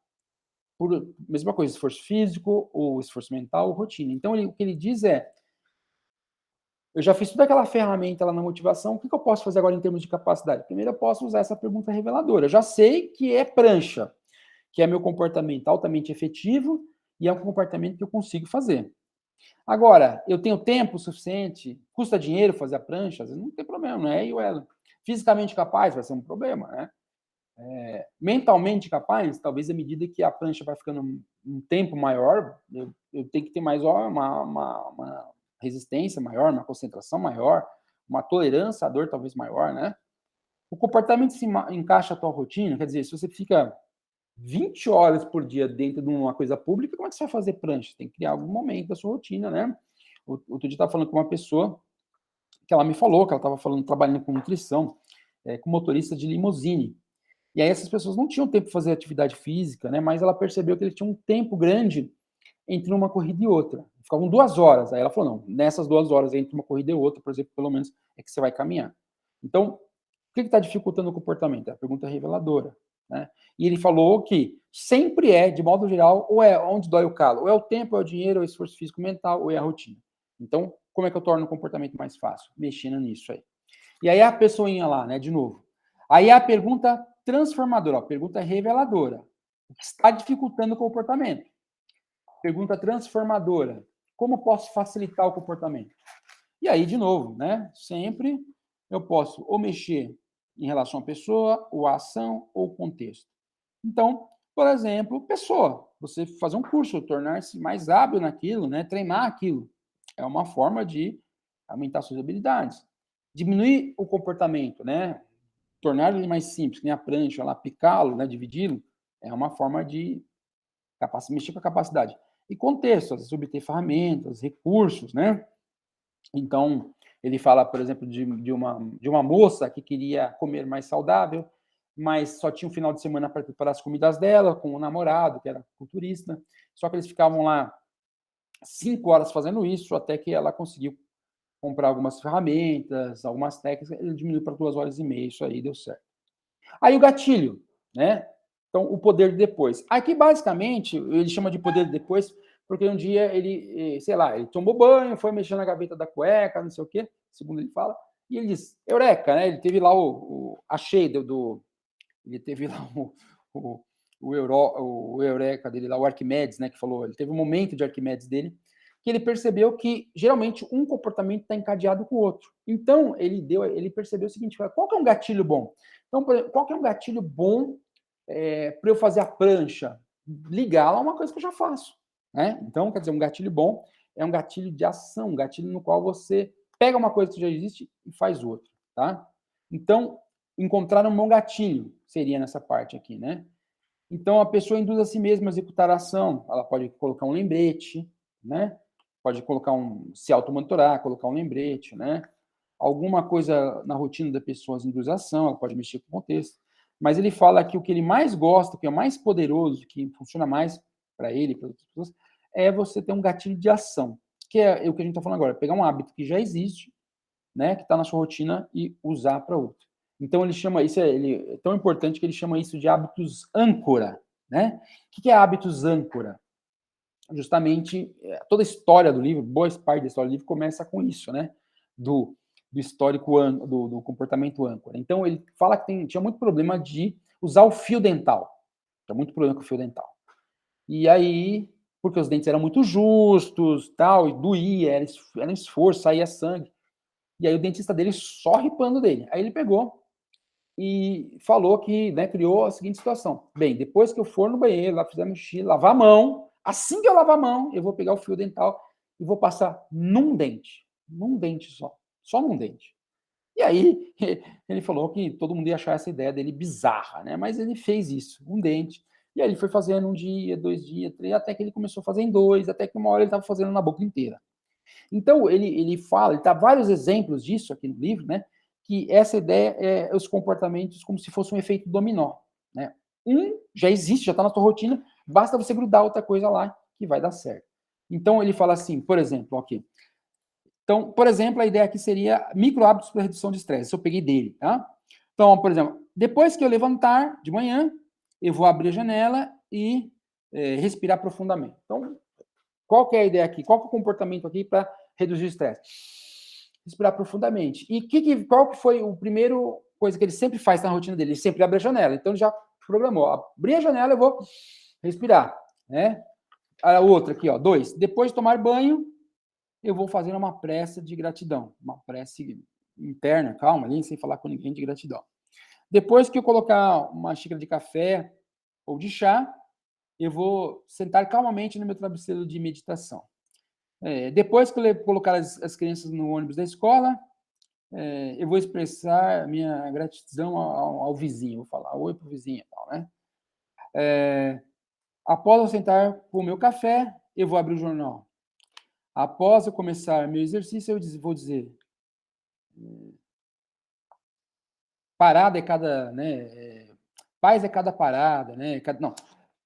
Mesma coisa, esforço físico, ou esforço mental, ou rotina. Então, o que ele diz é, eu já fiz toda aquela ferramenta lá na motivação, o que eu posso fazer agora em termos de capacidade? Primeiro, eu posso usar essa pergunta reveladora. Eu já sei que é prancha, que é meu comportamento altamente efetivo e é um comportamento que eu consigo fazer. Agora, eu tenho tempo suficiente, custa dinheiro fazer a prancha, às vezes não tem problema, não é? E ela fisicamente capaz vai ser um problema, né? Mentalmente capaz, talvez à medida que a prancha vai ficando um tempo maior, eu tenho que ter mais uma resistência maior, uma concentração maior, uma tolerância à dor talvez maior, né? O comportamento se encaixa à tua rotina, quer dizer, se você fica 20 horas por dia dentro de uma coisa pública, como é que você vai fazer prancha? Tem que criar algum momento da sua rotina, né? Outro dia eu estava falando com uma pessoa que ela me falou que ela estava trabalhando com nutrição, com motorista de limusine. E aí essas pessoas não tinham tempo para fazer atividade física, né? Mas ela percebeu que ele tinha um tempo grande entre uma corrida e outra. Ficavam 2 horas. Aí ela falou, não, nessas 2 horas entre uma corrida e outra, por exemplo, pelo menos é que você vai caminhar. Então, o que está dificultando o comportamento? É a pergunta reveladora. Né? E ele falou que sempre é, de modo geral, ou é onde dói o calo, ou é o tempo, ou é o dinheiro, ou é o esforço físico mental, ou é a rotina. Então, como é que eu torno o comportamento mais fácil? Mexendo nisso aí. E aí a pessoinha lá, né, de novo. Aí a pergunta transformadora, a pergunta reveladora. O que está dificultando o comportamento? Pergunta transformadora. Como posso facilitar o comportamento? E aí, de novo, né? Sempre eu posso ou mexer em relação à pessoa, ou à ação, ou contexto. Então, por exemplo, pessoa. Você fazer um curso, tornar-se mais hábil naquilo, né? Treinar aquilo. É uma forma de aumentar suas habilidades. Diminuir o comportamento, né? Tornar ele mais simples, que nem a prancha, lá, picá-lo, né? Dividi-lo, é uma forma de mexer com a capacidade. E contexto, às vezes obter ferramentas, recursos, né? Então, ele fala, por exemplo, de uma moça que queria comer mais saudável, mas só tinha um final de semana para preparar as comidas dela, com o namorado, que era culturista. Só que eles ficavam lá 5 horas fazendo isso, até que ela conseguiu comprar algumas ferramentas, algumas técnicas, ele diminuiu para 2 horas e meia, isso aí deu certo. Aí o gatilho, né? Então, o poder de depois. Aqui, basicamente, ele chama de poder de depois, porque um dia ele, sei lá, ele tomou banho, foi mexer na gaveta da cueca, não sei o quê, segundo ele fala, e ele diz, eureka, né? Ele teve lá achei ele teve lá o, o eureka dele lá, o Arquimedes, né, que falou, ele teve um momento de Arquimedes dele, que ele percebeu que, geralmente, um comportamento está encadeado com o outro. Então, ele percebeu o seguinte, qual que é um gatilho bom? Então, qual que é um gatilho bom para eu fazer a prancha? Ligá-la a uma coisa que eu já faço. Né? Então, quer dizer, um gatilho bom é um gatilho de ação, um gatilho no qual você pega uma coisa que já existe e faz outra. Tá? Então, encontrar um bom gatilho seria nessa parte aqui, né? Então, a pessoa induz a si mesma a executar a ação. Ela pode colocar um lembrete, né? Pode colocar se automonitorar, colocar um lembrete, né? Alguma coisa na rotina da pessoa induz a ação, ela pode mexer com o contexto. Mas ele fala que o que ele mais gosta, o que é mais poderoso, que funciona mais para ele, para outras pessoas, é você ter um gatilho de ação, que é o que a gente está falando agora, pegar um hábito que já existe, né, que está na sua rotina e usar para outro. Então ele chama isso, ele é tão importante que ele chama isso de hábitos âncora, né? O que é hábitos âncora? Justamente toda a história do livro, boa parte da história do livro começa com isso, né? Do histórico do comportamento âncora. Então ele fala que tinha muito problema de usar o fio dental, tinha muito problema com o fio dental. E aí, porque os dentes eram muito justos, tal, e doía, era esforço, saía sangue. E aí o dentista dele só ripando dele. Aí ele pegou e falou que, né, criou a seguinte situação. Bem, depois que eu for no banheiro, lá fizer mochila, lavar a mão, assim que eu lavar a mão, eu vou pegar o fio dental e vou passar num dente só num dente. E aí ele falou que todo mundo ia achar essa ideia dele bizarra, né? Mas ele fez isso, um dente. E aí ele foi fazendo 1 dia, 2 dias, 3, até que ele começou a fazer em 2, até que uma hora ele estava fazendo na boca inteira. Então, ele fala, ele dá vários exemplos disso aqui no livro, né? Que essa ideia é os comportamentos como se fosse um efeito dominó. Né? Já existe, já está na sua rotina, basta você grudar outra coisa lá que vai dar certo. Então, ele fala assim, por exemplo, ok. Então, por exemplo, a ideia aqui seria micro hábitos para redução de estresse. Isso eu peguei dele, tá? Então, por exemplo, depois que eu levantar de manhã, eu vou abrir a janela e respirar profundamente. Então, qual que é a ideia aqui? Qual que é o comportamento aqui para reduzir o estresse? Respirar profundamente. E qual que foi o primeiro coisa que ele sempre faz na rotina dele? Ele sempre abre a janela. Então, ele já programou. Abrir a janela, eu vou respirar. Né? A outra aqui, ó, 2. Depois de tomar banho, eu vou fazer uma prece de gratidão. Uma prece interna, calma ali, sem falar com ninguém, de gratidão. Depois que eu colocar uma xícara de café ou de chá, eu vou sentar calmamente no meu travesseiro de meditação. Depois que eu colocar as crianças no ônibus da escola, eu vou expressar minha gratidão ao vizinho, vou falar oi pro vizinho e tal, né? Após eu sentar com o meu café, eu vou abrir o jornal. Após eu começar meu exercício, eu vou dizer parada é cada, né, paz é cada parada, né? Não,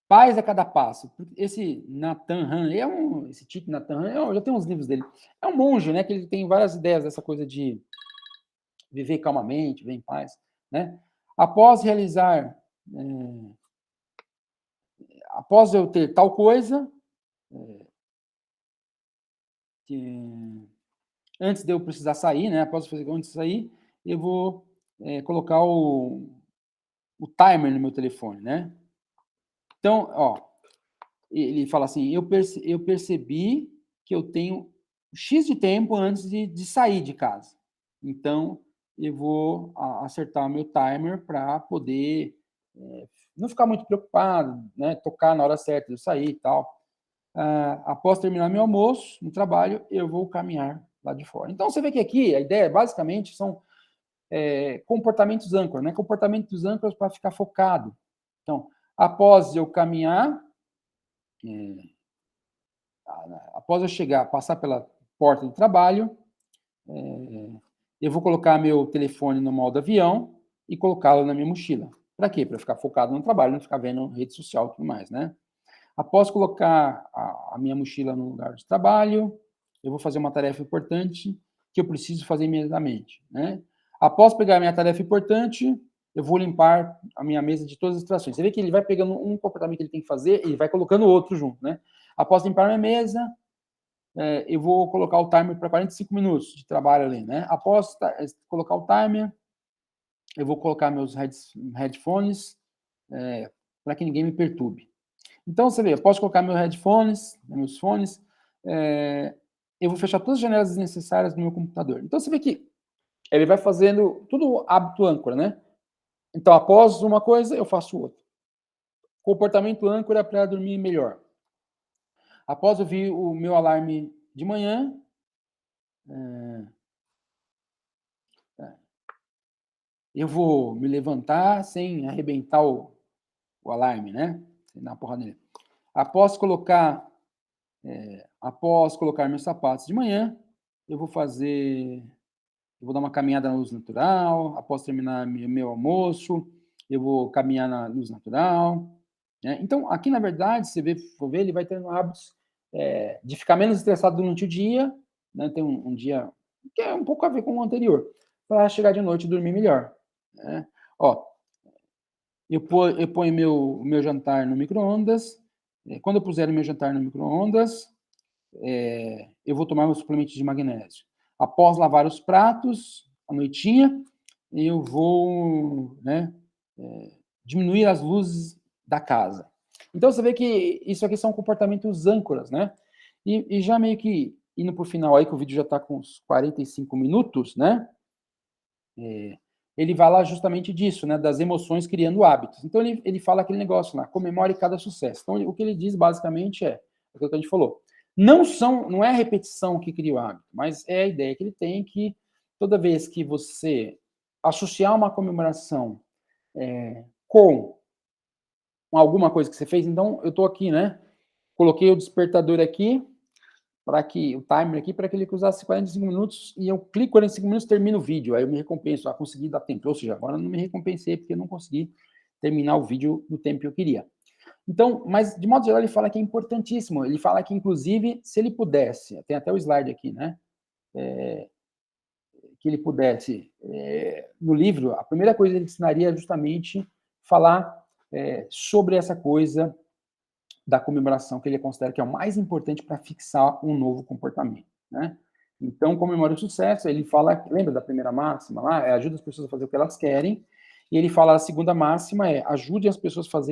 paz é cada passo. Esse Nathan Hahn, esse Thich Nhat Hanh, eu já tenho uns livros dele. É um monge, né? Que ele tem várias ideias dessa coisa de viver calmamente, viver em paz, né? Após realizar, após eu ter tal coisa, que antes de eu precisar sair, né? Após fazer antes de sair, eu vou colocar o timer no meu telefone, né? Então, ó, ele fala assim, eu percebi que eu tenho X de tempo antes de sair de casa. Então, eu vou acertar o meu timer para poder não ficar muito preocupado, né? Tocar na hora certa de eu sair e tal. Após terminar meu almoço no trabalho, eu vou caminhar lá de fora. Então, você vê que aqui a ideia, basicamente, são comportamentos âncora, né? Comportamentos âncoras para ficar focado. Então, após eu caminhar, após eu chegar, passar pela porta do trabalho, eu vou colocar meu telefone no modo avião e colocá-lo na minha mochila. Para quê? Para ficar focado no trabalho, não ficar vendo rede social e tudo mais, né? Após colocar a minha mochila no lugar de trabalho, eu vou fazer uma tarefa importante que eu preciso fazer imediatamente, né? Após pegar a minha tarefa importante, eu vou limpar a minha mesa de todas as distrações. Você vê que ele vai pegando um comportamento que ele tem que fazer e vai colocando outro junto, né? Após limpar minha mesa, eu vou colocar o timer para 45 minutos de trabalho ali, né? Após colocar o timer, eu vou colocar meus headphones para que ninguém me perturbe. Então, você vê, eu posso colocar meus headphones, meus fones, eu vou fechar todas as janelas desnecessárias do meu computador. Então, você vê que ele vai fazendo tudo hábito âncora, né? Então, após uma coisa, eu faço outra. Comportamento âncora para dormir melhor. Após ouvir o meu alarme de manhã, eu vou me levantar sem arrebentar o alarme, né? Sem dar uma porrada nele. Após colocar meus sapatos de manhã, eu vou dar uma caminhada na luz natural. Após terminar meu almoço, eu vou caminhar na luz natural, né? Então, aqui, na verdade, você for ver, ele vai tendo hábitos de ficar menos estressado durante o dia, né? Tem um dia que é um pouco a ver com o anterior, para chegar de noite e dormir melhor, né? Ó, eu ponho meu jantar no micro-ondas. Quando eu puser o meu jantar no micro-ondas, eu vou tomar meus suplementos de magnésio. Após lavar os pratos, à noitinha, eu vou, né, diminuir as luzes da casa. Então, você vê que isso aqui são comportamentos âncoras, né? E já meio que indo para o final aí, que o vídeo já está com uns 45 minutos, né? Ele vai lá justamente disso, né? Das emoções criando hábitos. Então, ele fala aquele negócio lá, comemore cada sucesso. Então, o que ele diz basicamente é aquilo que a gente falou. Não é a repetição que cria o hábito, mas é a ideia que ele tem que toda vez que você associar uma comemoração com alguma coisa que você fez, então eu estou aqui, né? Coloquei o despertador aqui, o timer aqui, para que ele cruzasse 45 minutos, e eu clico 45 minutos, termino o vídeo, aí eu me recompenso, consegui dar tempo, ou seja, agora eu não me recompensei, porque eu não consegui terminar o vídeo no tempo que eu queria. Então, mas de modo geral ele fala que é importantíssimo, ele fala que inclusive, se ele pudesse, tem até o slide aqui, né, que ele pudesse, no livro, a primeira coisa que ele ensinaria é justamente falar sobre essa coisa da comemoração, que ele considera que é o mais importante para fixar um novo comportamento, né? Então, comemore o sucesso, ele fala, lembra da primeira máxima lá? Ajuda as pessoas a fazer o que elas querem, e ele fala, a segunda máxima ajude as pessoas a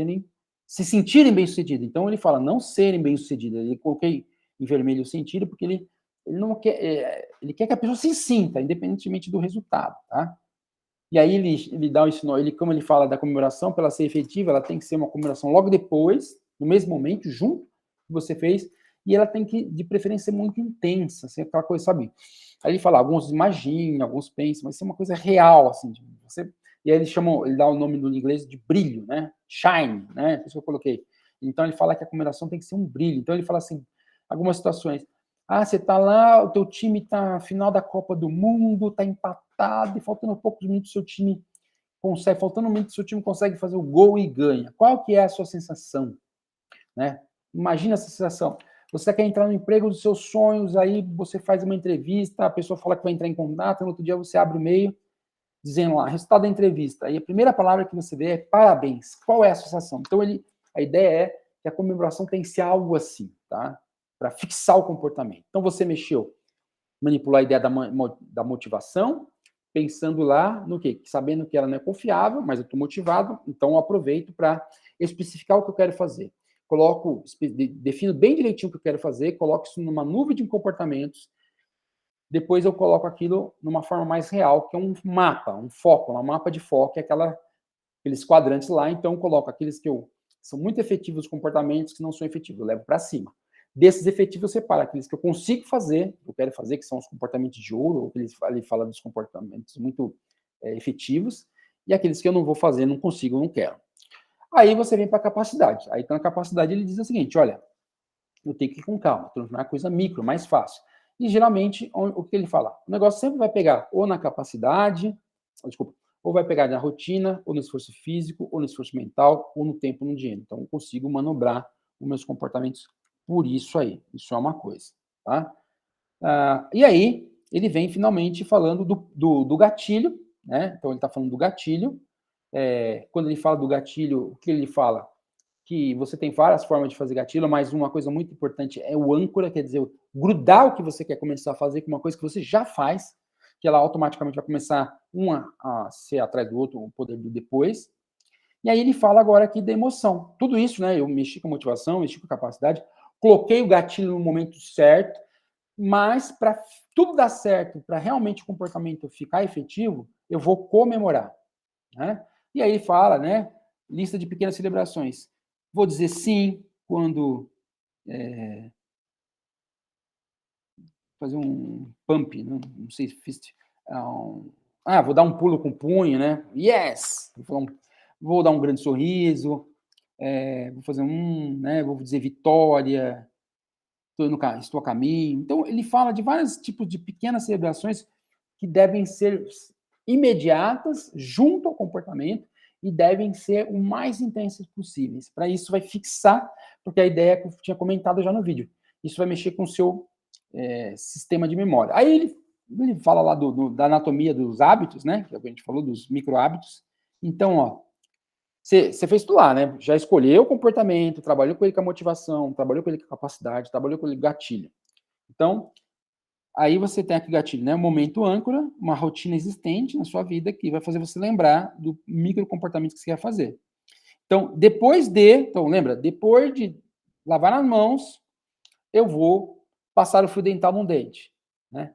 se sentirem bem-sucedidas. Então, ele fala, não serem bem-sucedidas. Ele coloquei em vermelho o sentido, porque ele não quer, ele quer que a pessoa se sinta, independentemente do resultado, tá? E aí ele dá como ele fala da comemoração, para ela ser efetiva, ela tem que ser uma comemoração logo depois, no mesmo momento, junto que você fez, e ela tem que, de preferência, ser muito intensa, assim, aquela coisa, sabe? Aí ele fala, alguns imaginam, alguns pensam, mas isso é uma coisa real, assim, e aí ele dá o nome no inglês de brilho, né? Shine, né? Por isso que eu coloquei. Então ele fala que a comemoração tem que ser um brilho. Então ele fala assim, algumas situações, você tá lá, o teu time tá final da Copa do Mundo, tá empatado, e faltando poucos minutos, seu time consegue, faltando muito, seu time consegue fazer o gol e ganha. Qual que é a sua sensação? Né? Imagina essa sensação. Você quer entrar no emprego dos seus sonhos, aí você faz uma entrevista, a pessoa fala que vai entrar em contato, no outro dia você abre o e-mail, dizendo lá, resultado da entrevista. E a primeira palavra que você vê é parabéns. Qual é a sensação? Então, a ideia é que a comemoração tem que ser algo assim, tá? Para fixar o comportamento. Então, você mexeu, manipulou a ideia da motivação, pensando lá no quê? Sabendo que ela não é confiável, mas eu estou motivado, então eu aproveito para especificar o que eu quero fazer. Coloco, defino bem direitinho o que eu quero fazer, coloco isso numa nuvem de comportamentos, depois eu coloco aquilo numa forma mais real, que é um mapa, um foco, um mapa de foco, que é aqueles quadrantes lá, então eu coloco aqueles que são muito efetivos, os comportamentos que não são efetivos, eu levo para cima. Desses efetivos eu separo aqueles que eu consigo fazer, eu quero fazer, que são os comportamentos de ouro, ou ele fala dos comportamentos muito efetivos, e aqueles que eu não vou fazer, não consigo, não quero. Aí você vem para a capacidade. Aí, então, a capacidade, ele diz o seguinte, olha, eu tenho que ir com calma, tornar a coisa micro, mais fácil. E, geralmente, o que ele fala? O negócio sempre vai pegar ou na capacidade, desculpa, ou vai pegar na rotina, ou no esforço físico, ou no esforço mental, ou no tempo, no dinheiro. Então, eu consigo manobrar os meus comportamentos por isso aí. Isso é uma coisa, tá? E aí, ele vem finalmente falando do gatilho, né? Então, ele está falando do gatilho. Quando ele fala do gatilho, o que ele fala? Que você tem várias formas de fazer gatilho, mas uma coisa muito importante é o âncora, quer dizer, grudar o que você quer começar a fazer com uma coisa que você já faz, que ela automaticamente vai começar a ser atrás do outro, o poder do depois. E aí ele fala agora aqui da emoção. Tudo isso, né? Eu mexi com a motivação, mexi com a capacidade, coloquei o gatilho no momento certo, mas para tudo dar certo, para realmente o comportamento ficar efetivo, eu vou comemorar, né? E aí ele fala, né? Lista de pequenas celebrações. Vou dizer sim quando fazer um pump, não sei, fist. Vou dar um pulo com o punho, né? Yes! Vou dar um grande sorriso, vou fazer né? Vou dizer vitória, estou a caminho. Então, ele fala de vários tipos de pequenas celebrações que devem ser imediatas, junto ao comportamento, e devem ser o mais intensas possíveis. Para isso, vai fixar, porque a ideia que eu tinha comentado já no vídeo, isso vai mexer com o seu sistema de memória. Aí ele fala lá da anatomia dos hábitos, né? Que é o que a gente falou, dos micro hábitos. Então, ó, você fez tudo lá, né? Já escolheu o comportamento, trabalhou com ele com a motivação, trabalhou com ele com a capacidade, trabalhou com ele com o gatilho. Então, aí você tem aqui o gatilho, né? Um momento âncora, uma rotina existente na sua vida que vai fazer você lembrar do micro comportamento que você quer fazer. Então, lembra, depois de lavar as mãos, eu vou passar o fio dental no dente, né?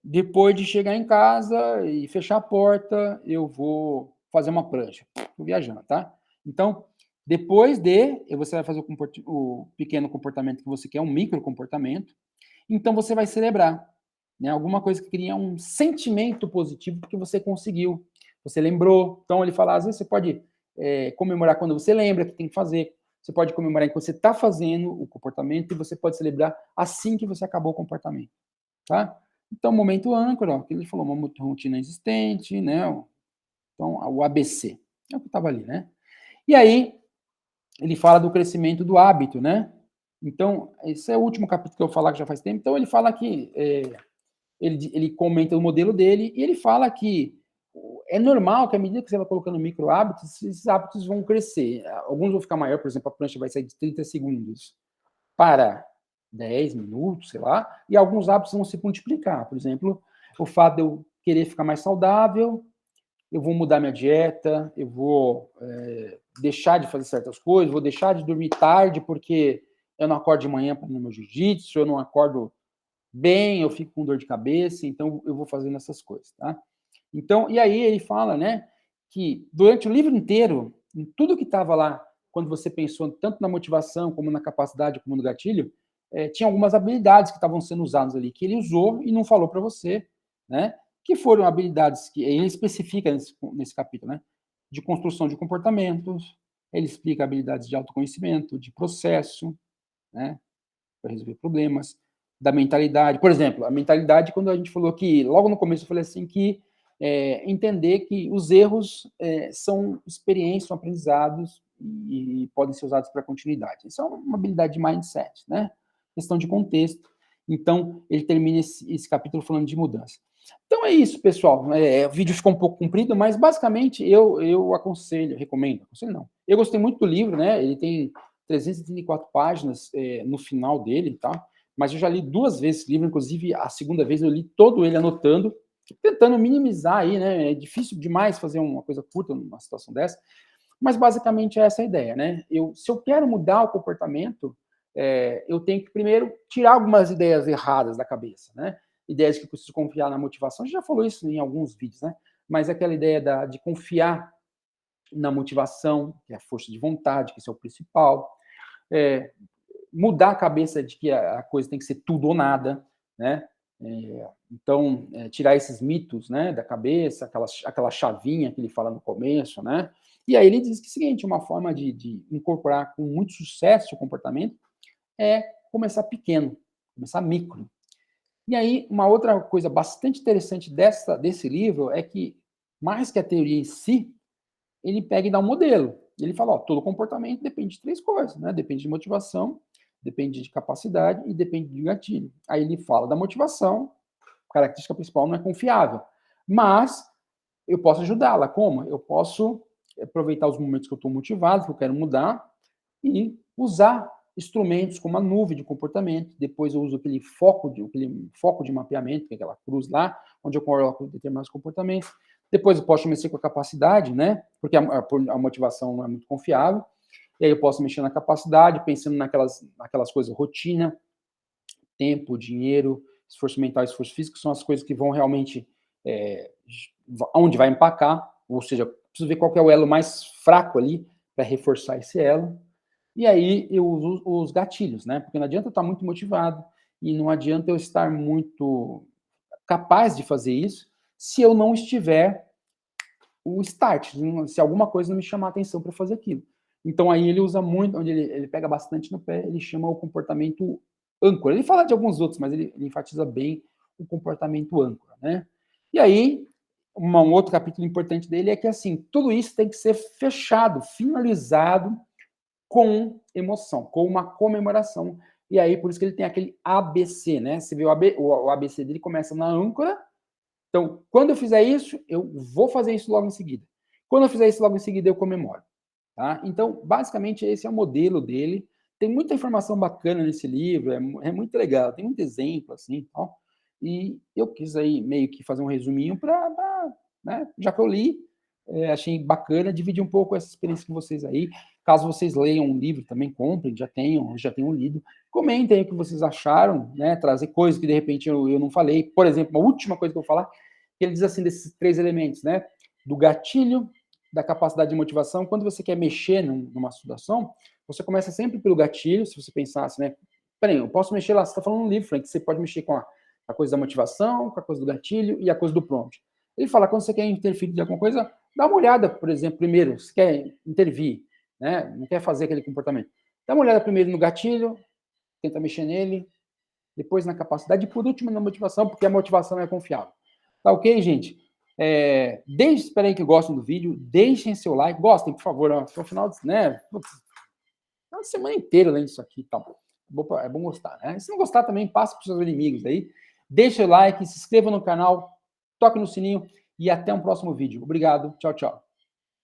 Depois de chegar em casa e fechar a porta, eu vou fazer uma prancha. Estou viajando, tá? Então, você vai fazer o pequeno comportamento que você quer, um micro comportamento. Então, você vai celebrar, né? Alguma coisa que cria um sentimento positivo porque você conseguiu, você lembrou. Então, ele fala, às vezes você pode comemorar quando você lembra que tem que fazer. Você pode comemorar enquanto você está fazendo o comportamento e você pode celebrar assim que você acabou o comportamento, tá? Então, momento âncora, ó, que ele falou, uma rotina existente, né? Então, o ABC. É o que estava ali, né? E aí, ele fala do crescimento do hábito, né? Então, esse é o último capítulo que eu vou falar, que já faz tempo. Então, ele fala que ele comenta o modelo dele e ele fala que é normal que à medida que você vai colocando micro hábitos, esses hábitos vão crescer. Alguns vão ficar maior, por exemplo, a prancha vai sair de 30 segundos para 10 minutos, sei lá, e alguns hábitos vão se multiplicar. Por exemplo, o fato de eu querer ficar mais saudável, eu vou mudar minha dieta, eu vou deixar de fazer certas coisas, vou deixar de dormir tarde porque eu não acordo de manhã para ir no meu jiu-jitsu, eu não acordo bem, eu fico com dor de cabeça, então eu vou fazendo essas coisas, tá? Então, e aí ele fala, né, que durante o livro inteiro, em tudo que estava lá, quando você pensou tanto na motivação, como na capacidade, como no gatilho, tinha algumas habilidades que estavam sendo usadas ali, que ele usou e não falou para você, né, que foram habilidades que ele especifica nesse capítulo, né, de construção de comportamentos, ele explica habilidades de autoconhecimento, de processo, né, para resolver problemas, da mentalidade. Por exemplo, a mentalidade, quando a gente falou que, logo no começo eu falei assim que entender que os erros são experiências, são aprendizados e podem ser usados para continuidade. Isso é uma habilidade de mindset, né? Questão de contexto. Então, ele termina esse capítulo falando de mudança. Então é isso, pessoal. O vídeo ficou um pouco comprido, mas basicamente eu aconselho, recomendo. Aconselho não. Eu gostei muito do livro, né? Ele tem 334 páginas no final dele, tá? Mas eu já li 2 vezes esse livro, inclusive a segunda vez eu li todo ele anotando, tentando minimizar aí, né? É difícil demais fazer uma coisa curta numa situação dessa, mas basicamente é essa a ideia, né? Se eu quero mudar o comportamento, eu tenho que primeiro tirar algumas ideias erradas da cabeça, né? Ideias que eu preciso confiar na motivação. A gente já falou isso em alguns vídeos, né? Mas aquela ideia de confiar na motivação, que é a força de vontade, que isso é o principal. Mudar a cabeça de que a coisa tem que ser tudo ou nada, né? Então, tirar esses mitos, né, da cabeça, aquela chavinha que ele fala no começo, né? E aí ele diz que é o seguinte, uma forma de incorporar com muito sucesso o comportamento é começar pequeno, começar micro. E aí, uma outra coisa bastante interessante desse livro é que, mais que a teoria em si, ele pega e dá um modelo. Ele fala, ó, todo comportamento depende de 3 coisas, né? Depende de motivação, depende de capacidade e depende de gatilho. Aí ele fala da motivação, a característica principal não é confiável, mas eu posso ajudá-la. Como? Eu posso aproveitar os momentos que eu estou motivado, que eu quero mudar, e usar instrumentos como a nuvem de comportamento. Depois eu uso aquele foco de mapeamento, que é aquela cruz lá, onde eu coloco determinados comportamentos. Depois eu posso mexer com a capacidade, né? Porque a motivação não é muito confiável. E aí eu posso mexer na capacidade, pensando naquelas coisas, rotina, tempo, dinheiro, esforço mental, esforço físico, que são as coisas que vão realmente onde vai empacar, ou seja, preciso ver qual que é o elo mais fraco ali para reforçar esse elo. E aí eu uso os gatilhos, né? Porque não adianta eu estar muito motivado e não adianta eu estar muito capaz de fazer isso se eu não estiver o start, se alguma coisa não me chamar a atenção para fazer aquilo. Então aí ele usa muito, onde ele pega bastante no pé, ele chama o comportamento âncora. Ele fala de alguns outros, mas ele enfatiza bem o comportamento âncora, né? E aí, um outro capítulo importante dele é que, assim, tudo isso tem que ser fechado, finalizado com emoção, com uma comemoração. E aí, por isso que ele tem aquele ABC, né? Você vê o ABC dele começa na âncora. Então, quando eu fizer isso, eu vou fazer isso logo em seguida. Quando eu fizer isso logo em seguida, eu comemoro. Tá? Então, basicamente, esse é o modelo dele. Tem muita informação bacana nesse livro, é muito legal, tem muito exemplo, assim, ó. E eu quis aí meio que fazer um resuminho né, já que eu li, achei bacana dividir um pouco essa experiência com vocês aí. Caso vocês leiam um livro, também comprem, já tenham lido. Comentem aí o que vocês acharam, né? Trazer coisas que de repente eu não falei. Por exemplo, a última coisa que eu vou falar, ele diz assim, desses 3 elementos, né? Do gatilho, da capacidade de motivação. Quando você quer mexer numa situação, você começa sempre pelo gatilho, se você pensasse, né? Peraí, eu posso mexer lá, você está falando um livro, Frank, você pode mexer com a coisa da motivação, com a coisa do gatilho e a coisa do prompt. Ele fala, quando você quer interferir de alguma coisa, dá uma olhada, por exemplo, primeiro, se quer intervir, né? Não quer fazer aquele comportamento. Dá uma olhada primeiro no gatilho, tenta mexer nele, depois na capacidade e por último na motivação, porque a motivação é confiável. Tá ok, gente? Esperem que gostem do vídeo, deixem seu like, gostem, por favor, ó, no final, né? Uma semana inteira lendo isso aqui, tá? É bom gostar, né? Se não gostar também, passa para os seus inimigos aí. Deixa o like, se inscreva no canal, toque no sininho e até um próximo vídeo. Obrigado, tchau, tchau.